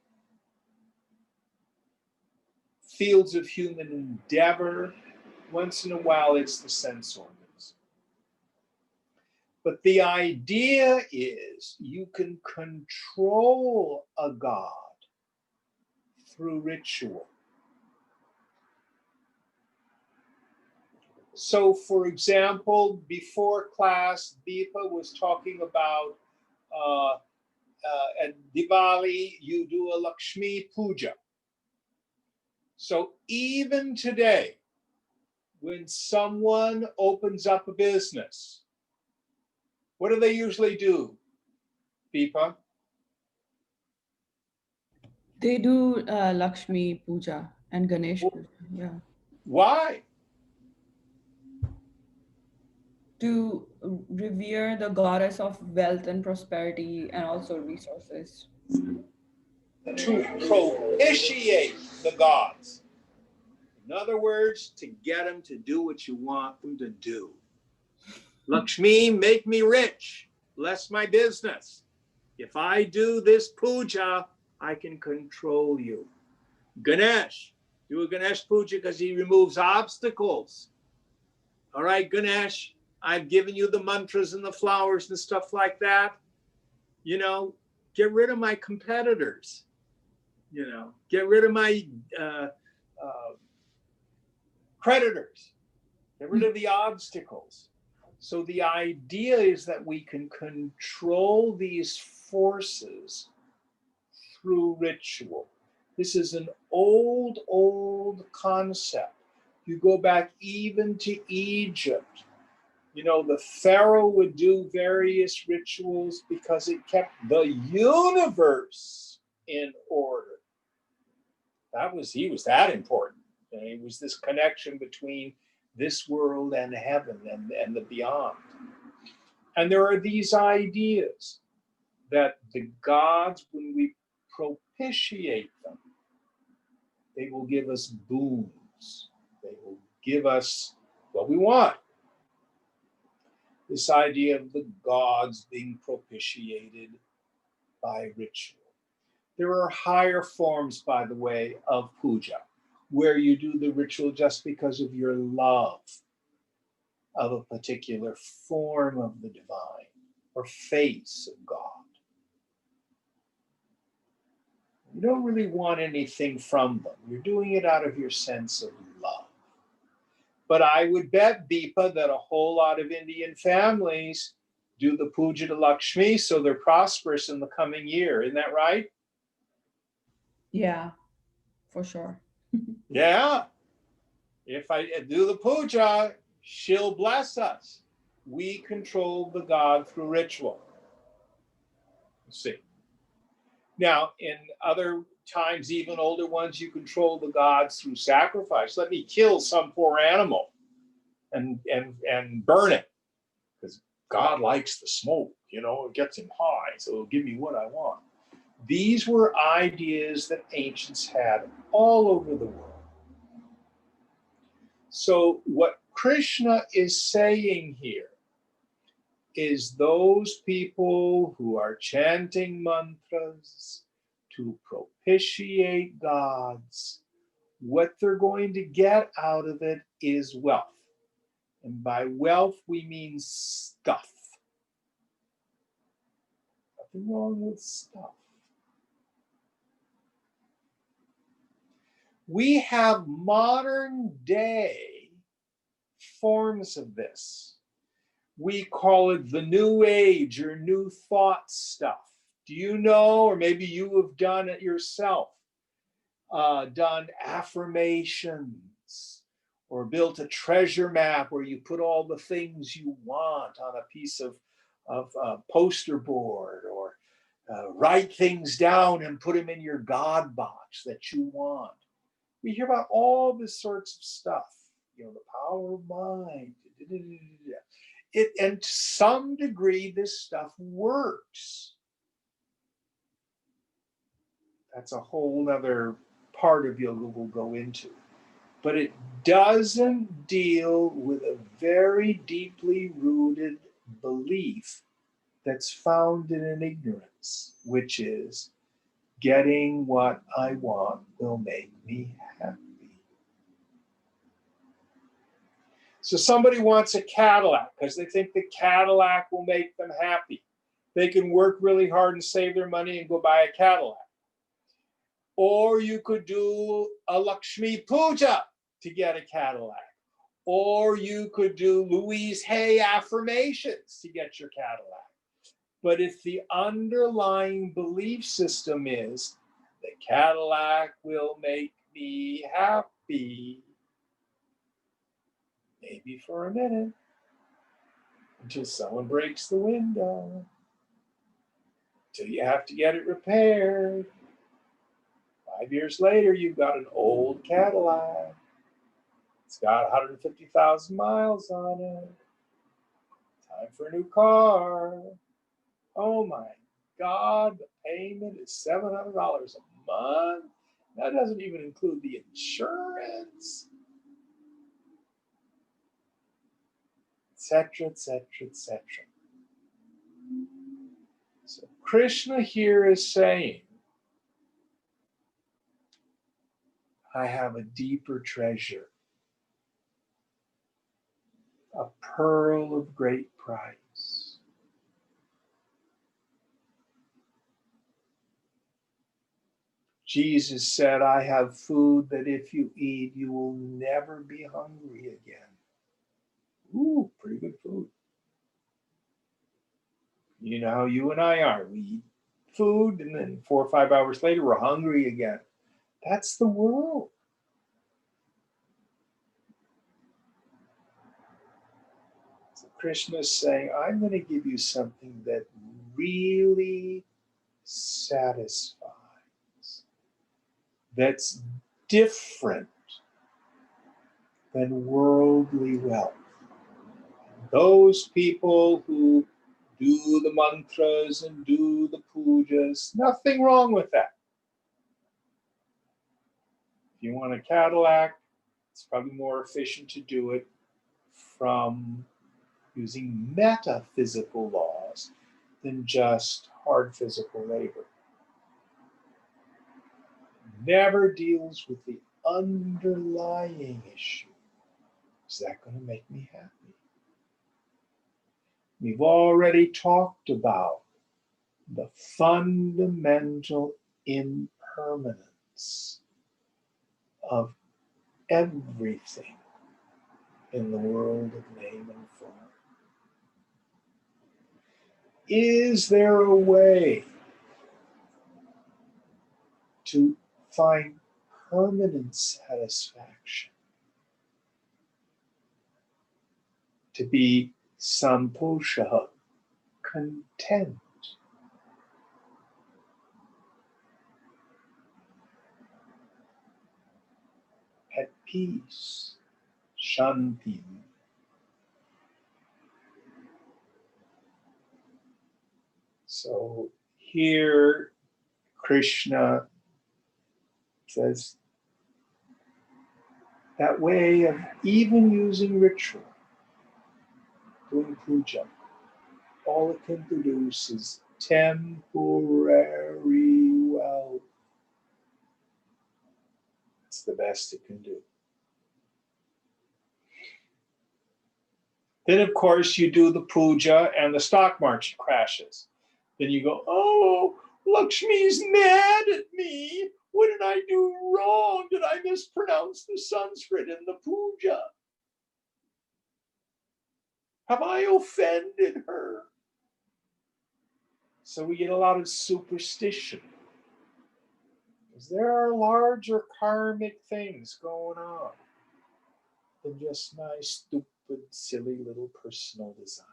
fields of human endeavor. Once in a while, it's the sense organs. But the idea is you can control a god through ritual. So, for example, before class, Deepa was talking about at Diwali, you do a Lakshmi Puja. So even today, when someone opens up a business, what do they usually do, Deepa? They do Lakshmi Puja and Ganesh Puja. Yeah. Why? To revere the goddess of wealth and prosperity and also resources. To propitiate the gods. In other words, to get them to do what you want them to do. Lakshmi, make me rich. Bless my business. If I do this puja, I can control you. Ganesh, do a Ganesh puja because he removes obstacles. All right, Ganesh, I've given you the mantras and the flowers and stuff like that. You know, get rid of my competitors. You know, get rid of my creditors. Get rid of the obstacles. So the idea is that we can control these forces through ritual. This is an old concept. You go back even to Egypt. You know, the pharaoh would do various rituals because it kept the universe in order. He was that important. And it was this connection between this world and heaven and the beyond. And there are these ideas that the gods, when we propitiate them, they will give us boons. They will give us what we want. This idea of the gods being propitiated by ritual. There are higher forms, by the way, of puja, where you do the ritual just because of your love of a particular form of the divine or face of God. You don't really want anything from them. You're doing it out of your sense of love. But I would bet, Deepa, that a whole lot of Indian families do the puja to Lakshmi so they're prosperous in the coming year. Isn't that right? Yeah, for sure. Yeah. If I do the puja, she'll bless us. We control the god through ritual. Let's see. Now, in other times, even older ones, you control the gods through sacrifice. Let me kill some poor animal and burn it, because God likes the smoke. You know, it gets him high, so it'll give me what I want. These were ideas that ancients had all over the world. So what Krishna is saying here is those people who are chanting mantras to propitiate gods, what they're going to get out of it is wealth. And by wealth, we mean stuff. Nothing wrong with stuff. We have modern day forms of this. We call it the new age or new thought stuff. Do you know, or maybe you have done it yourself, done affirmations or built a treasure map where you put all the things you want on a piece of poster board, or write things down and put them in your God box that you want. We hear about all this sorts of stuff, the power of mind. And to some degree, this stuff works. That's a whole other part of yoga we'll go into. But it doesn't deal with a very deeply rooted belief that's found in an ignorance, which is getting what I want will make me happy. So somebody wants a Cadillac because they think the Cadillac will make them happy. They can work really hard and save their money and go buy a Cadillac. Or you could do a Lakshmi Puja to get a Cadillac. Or you could do Louise Hay affirmations to get your Cadillac. But if the underlying belief system is the Cadillac will make me happy, maybe for a minute, until someone breaks the window, until you have to get it repaired. 5 years later, you've got an old Cadillac. It's got 150,000 miles on it. Time for a new car. Oh my God, the payment is $700 a month. That doesn't even include the insurance, etc., etc., etc. So Krishna here is saying, I have a deeper treasure, a pearl of great price. Jesus said, I have food that if you eat, you will never be hungry again. Ooh, pretty good food. You know how you and I are. We eat food and then 4 or 5 hours later, we're hungry again. That's the world. So Krishna is saying, I'm going to give you something that really satisfies, that's different than worldly wealth. Those people who do the mantras and do the pujas, nothing wrong with that. If you want a Cadillac, it's probably more efficient to do it from using metaphysical laws than just hard physical labor. Never deals with the underlying issue. Is that going to make me happy? We've already talked about the fundamental impermanence of everything in the world of name and form. Is there a way to find permanent satisfaction? To be santosha, content. At peace, shanti. So here Krishna says that way of even using ritual, doing puja, all it can produce is temporary wealth. It's the best it can do. Then, of course, you do the puja and the stock market crashes. Then you go, oh, Lakshmi's mad at me. What did I do wrong? Did I mispronounce the Sanskrit in the puja? Have I offended her? So we get a lot of superstition. Because there are larger karmic things going on than just nice, stupid, silly little personal desires.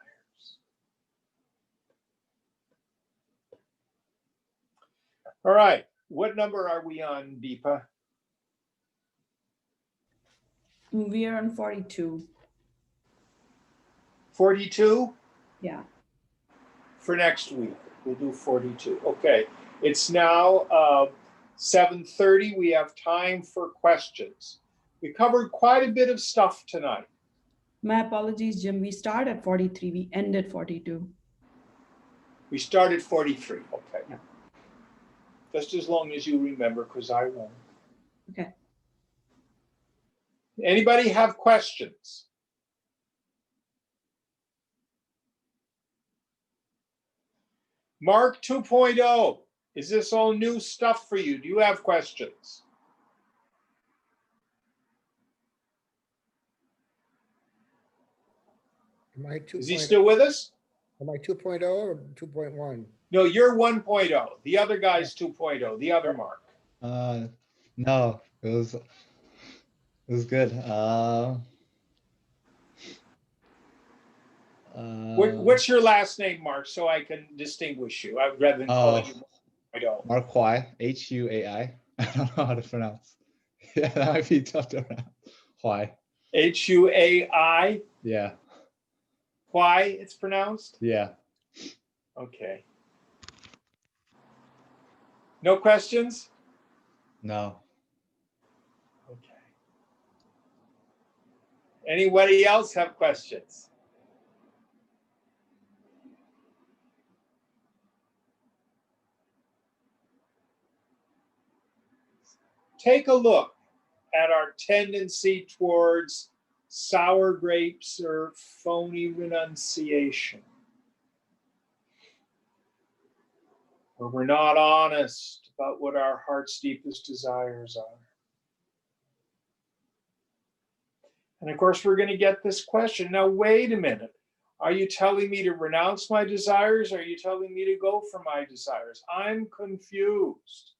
All right, what number are we on, Deepa? We are on 42. 42 Yeah. for next week. We'll do 42. Okay, it's now 7:30. We have time for questions. We covered quite a bit of stuff tonight. My apologies, Jim. We start at 43. We end at 42. We started 43. Okay. Yeah. Just as long as you remember, because I won't. Okay. Anybody have questions? Mark 2.0. Is this all new stuff for you? Do you have questions? Am I 2.0? Is he still with us? Am I 2.0 or 2.1? No, you're 1.0. The other guy's 2.0. The other Mark. No, it was good. What's your last name, Mark, so I can distinguish you? I'd rather than calling you 1.0. Mark Huai, Huai. I don't know how to pronounce. Yeah, that might be tough to pronounce. Huai. Huai? Yeah. Why it's pronounced? Yeah. Okay. No questions? No. Okay. Anybody else have questions? Take a look at our tendency towards sour grapes or phony renunciation, where we're not honest about what our heart's deepest desires are. And of course, we're going to get this question. Now, wait a minute. Are you telling me to renounce my desires? Or are you telling me to go for my desires? I'm confused.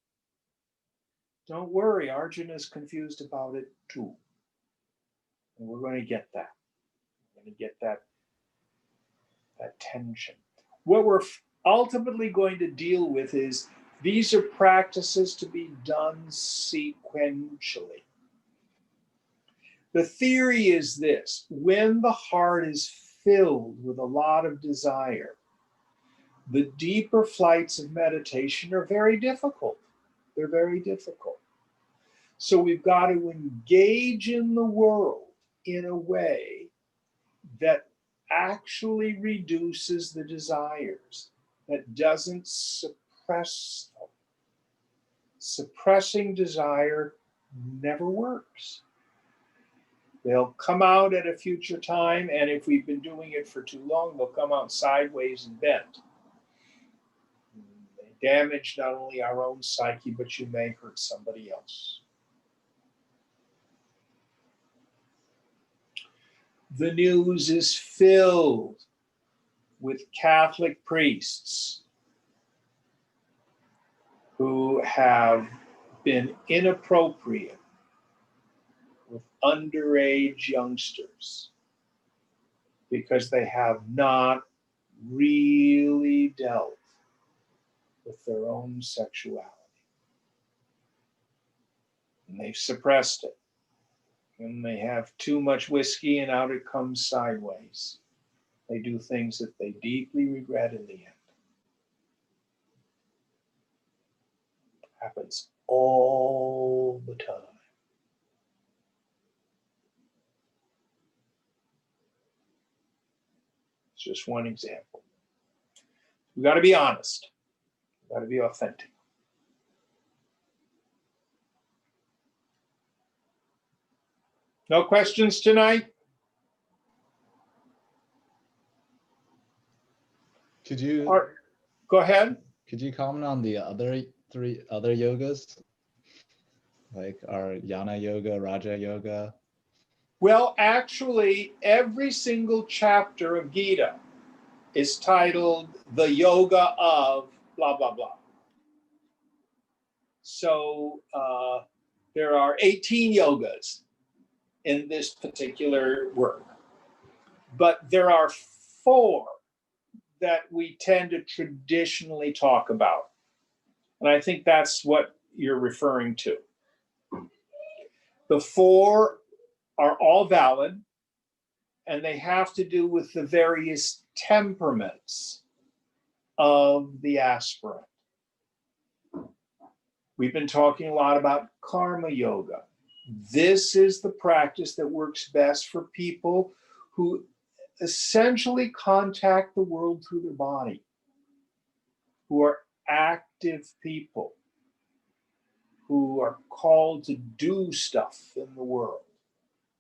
Don't worry, Arjuna is confused about it too. And we're going to get that. We're going to get that tension. What we're ultimately going to deal with is these are practices to be done sequentially. The theory is this: when the heart is filled with a lot of desire, the deeper flights of meditation are very difficult. They're very difficult. So we've got to engage in the world in a way that actually reduces the desires, that doesn't suppress them. Suppressing desire never works. They'll come out at a future time, and if we've been doing it for too long, they'll come out sideways and bent. They damage not only our own psyche, but you may hurt somebody else. The news is filled with Catholic priests who have been inappropriate with underage youngsters because they have not really dealt with their own sexuality. And they've suppressed it. And they have too much whiskey and out it comes sideways. They do things that they deeply regret in the end. Happens all the time. It's just one example. We've got to be honest. We've got to be authentic. No questions tonight? Could you Go ahead. Could you comment on the three other yogas? Like our Jnana Yoga, Raja Yoga? Well, actually, every single chapter of Gita is titled The Yoga of blah, blah, blah. So there are 18 yogas in this particular work, but there are 4 that we tend to traditionally talk about. And I think that's what you're referring to. The 4 are all valid, and they have to do with the various temperaments of the aspirant. We've been talking a lot about karma yoga. This is the practice that works best for people who essentially contact the world through their body, who are active people, who are called to do stuff in the world.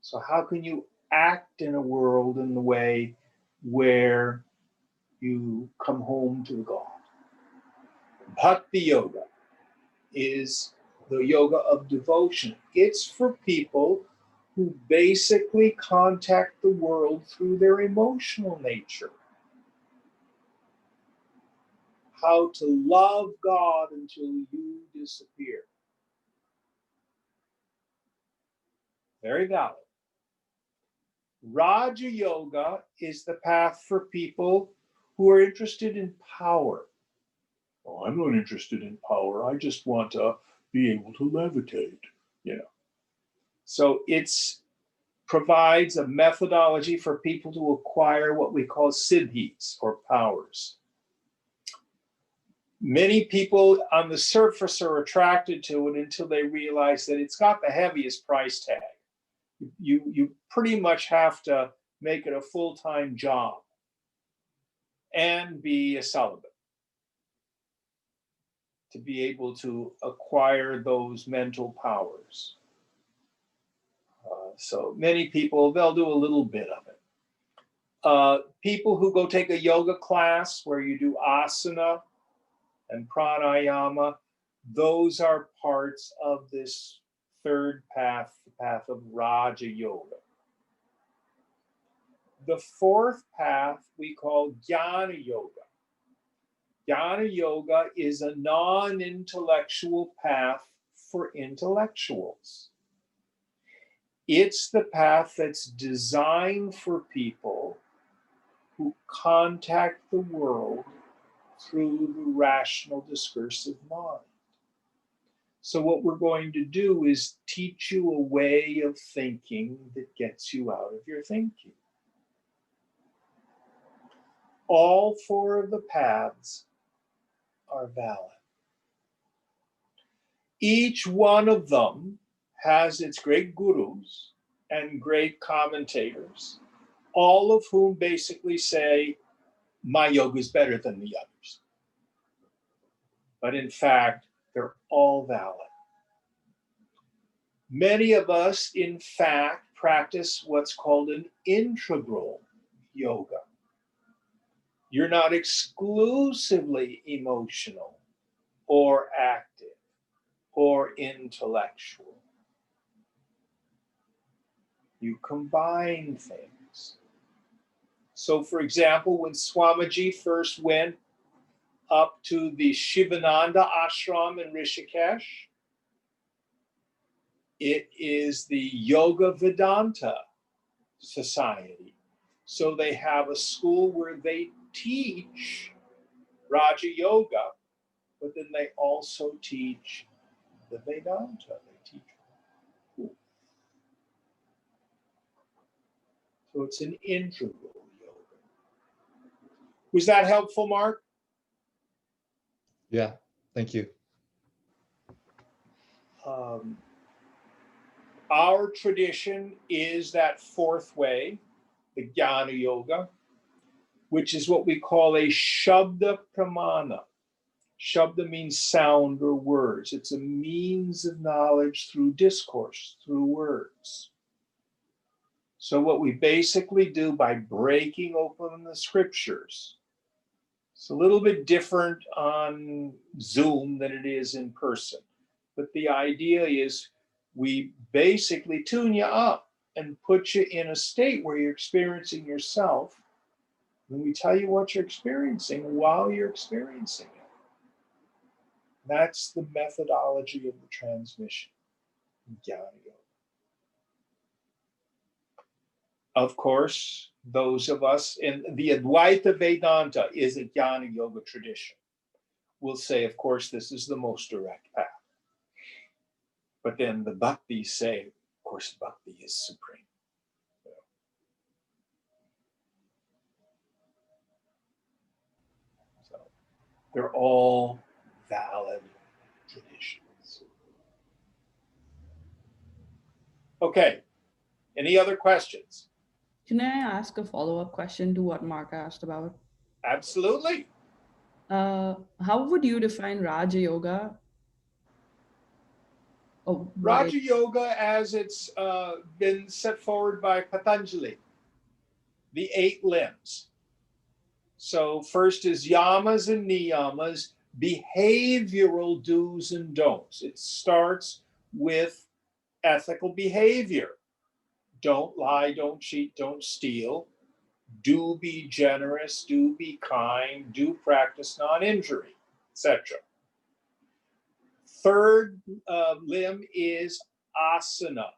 So how can you act in a world in the way where you come home to God? Bhakti yoga is the yoga of devotion. It's for people who basically contact the world through their emotional nature. How to love God until you disappear. Very valid. Raja Yoga is the path for people who are interested in power. Oh, I'm not interested in power. I just want to be able to levitate, you know. So it's provides a methodology for people to acquire what we call siddhis, or powers. Many people on the surface are attracted to it until they realize that it's got the heaviest price tag. You pretty much have to make it a full-time job and be a celibate to be able to acquire those mental powers. So many people, they'll do a little bit of it. People who go take a yoga class where you do asana and pranayama, those are parts of this third path, the path of Raja Yoga. The fourth path we call Jnana Yoga. Jnana Yoga is a non-intellectual path for intellectuals. It's the path that's designed for people who contact the world through the rational discursive mind. So what we're going to do is teach you a way of thinking that gets you out of your thinking. All 4 of the paths are valid. Each one of them has its great gurus and great commentators, all of whom basically say, my yoga is better than the others. But in fact, they're all valid. Many of us, in fact, practice what's called an integral yoga. You're not exclusively emotional or active or intellectual. You combine things. So, for example, when Swamiji first went up to the Shivananda ashram in Rishikesh, it is the Yoga Vedanta Society. So they have a school where they teach Raja Yoga, but then they also teach the Vedanta. They teach. So it's an integral yoga. Was that helpful, Mark? Yeah, thank you. Our tradition is that fourth way, the Jnana Yoga, which is what we call a Shabda Pramana. Shabda means sound or words. It's a means of knowledge through discourse, through words. So what we basically do by breaking open the scriptures, it's a little bit different on Zoom than it is in person. But the idea is we basically tune you up and put you in a state where you're experiencing yourself. And we tell you what you're experiencing while you're experiencing it. That's the methodology of the transmission, Jnana Yoga. Of course, those of us in the Advaita Vedanta is a Jnana Yoga tradition. Will say, of course, this is the most direct path. But then the Bhaktis say, of course, Bhakti is supreme. So they're all valid traditions. Okay, any other questions? Can I ask a follow-up question to what Mark asked about? Absolutely. How would you define Raja Yoga? Oh, Raja Yoga, as it's been set forward by Patanjali, the 8 limbs. So first is yamas and niyamas, behavioral do's and don'ts. It starts with ethical behavior. Don't lie, don't cheat, don't steal. Do be generous, do be kind, do practice non-injury, etc. Third limb is asana.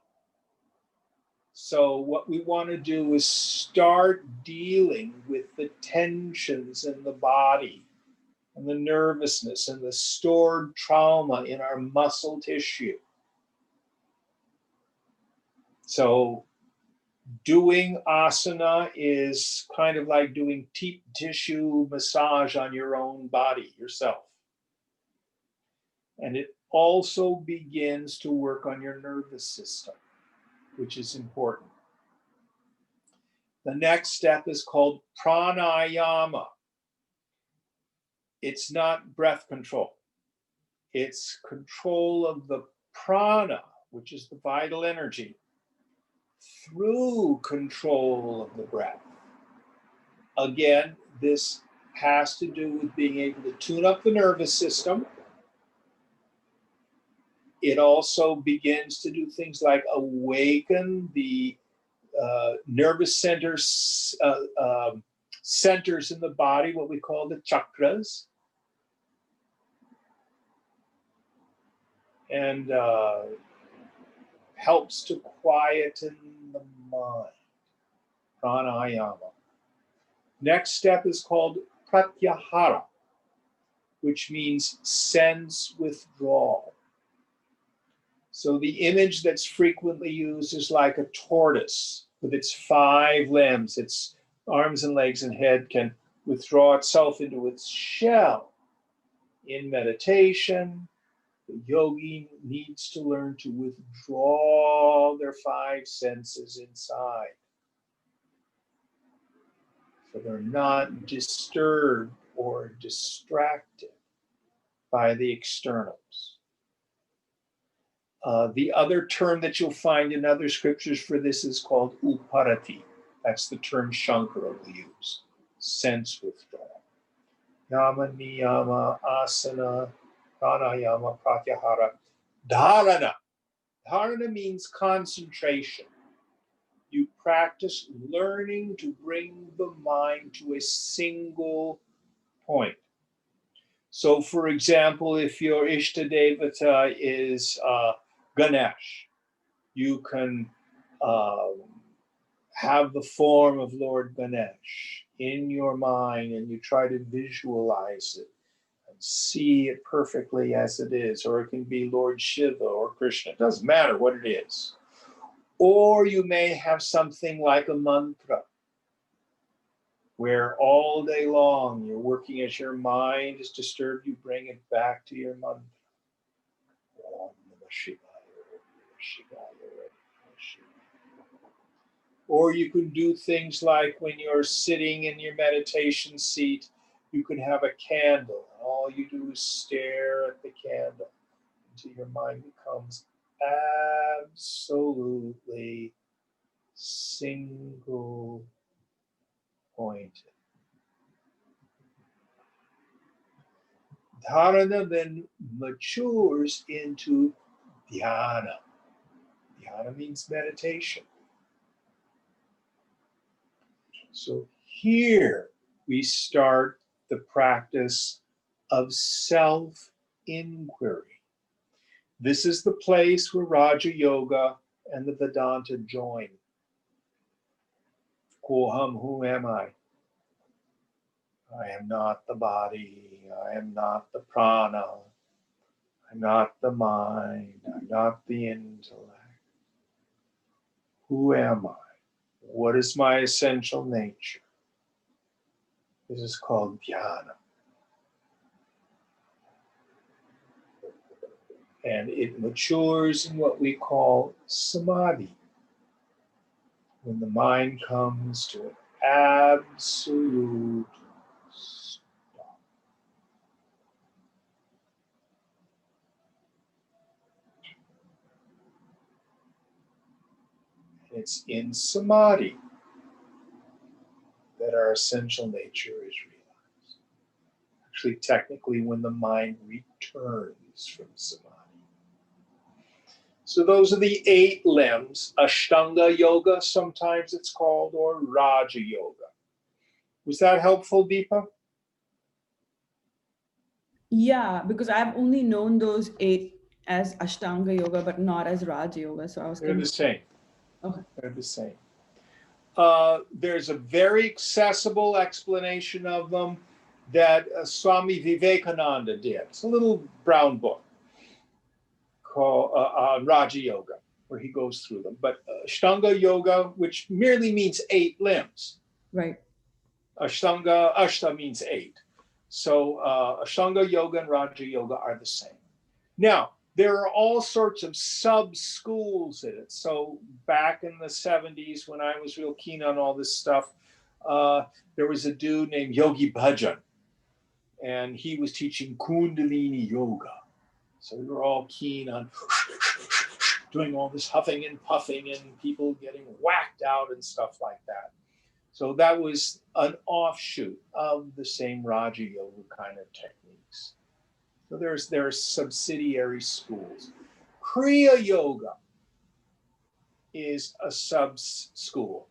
So what we want to do is start dealing with the tensions in the body and the nervousness and the stored trauma in our muscle tissue. So doing asana is kind of like doing deep tissue massage on your own body, yourself. And it also begins to work on your nervous system, which is important. The next step is called pranayama. It's not breath control. It's control of the prana, which is the vital energy, through control of the breath. Again, this has to do with being able to tune up the nervous system. It also begins to do things like awaken the nervous centers, centers in the body, what we call the chakras. And helps to quieten the mind, pranayama. Next step is called pratyahara, which means sense withdrawal. So the image that's frequently used is like a tortoise with its 5 limbs. Its arms and legs and head can withdraw itself into its shell. In meditation, the yogi needs to learn to withdraw their 5 senses inside, so they're not disturbed or distracted by the externals. The other term that you'll find in other scriptures for this is called uparati. That's the term Shankara will use, sense withdrawal. Yama, niyama, asana, pranayama, pratyahara, dharana. Dharana means concentration. You practice learning to bring the mind to a single point. So, for example, if your Ishtadevata is Ganesh, you can have the form of Lord Ganesh in your mind and you try to visualize it and see it perfectly as it is. Or it can be Lord Shiva or Krishna. It doesn't matter what it is. Or you may have something like a mantra, where all day long you're working as your mind is disturbed, you bring it back to your mantra. Om Namah Shivaya, Om Namah Shivaya, Om Namah Shivaya. Or you can do things like when you're sitting in your meditation seat, you can have a candle, and all you do is stare at the candle until your mind becomes absolutely single pointed. Dharana then matures into dhyana. Dhyana means meditation. So here we start the practice of self inquiry. This is the place where Raja Yoga and the Vedanta join. Koham, who am I? I am not the body. I am not the prana. I'm not the mind. I'm not the intellect. Who am I? What is my essential nature? This is called dhyana. And it matures in what we call samadhi, when the mind comes to an absolute stop. And it's in samadhi that our essential nature is realized. Actually, technically, when the mind returns from samadhi. So those are the 8 limbs. Ashtanga yoga, sometimes it's called, or Raja yoga. Was that helpful, Deepa? Yeah, because I've only known those 8 as Ashtanga yoga, but not as Raj yoga. So I was They're the confused. same. Okay. They're the same. There's a very accessible explanation of them that Swami Vivekananda did. It's a little brown book called Raja Yoga, where he goes through them. But Ashtanga Yoga, which merely means 8 limbs. Right. Ashta means 8. So Ashtanga Yoga and Raja Yoga are the same. Now, there are all sorts of sub-schools in it. So back in the 70s, when I was real keen on all this stuff, there was a dude named Yogi Bhajan, and he was teaching Kundalini Yoga. So we were all keen on doing all this huffing and puffing and people getting whacked out and stuff like that. So that was an offshoot of the same Raja Yoga kind of techniques. So there are subsidiary schools. Kriya Yoga is a sub-school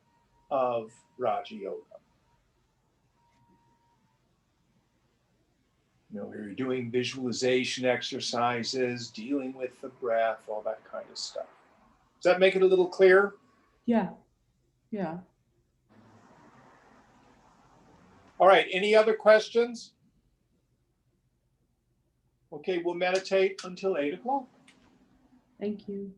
of Raja Yoga. You know, you're doing visualization exercises, dealing with the breath, all that kind of stuff. Does that make it a little clearer? Yeah. Yeah. All right, any other questions? Okay, we'll meditate until 8 o'clock. Thank you.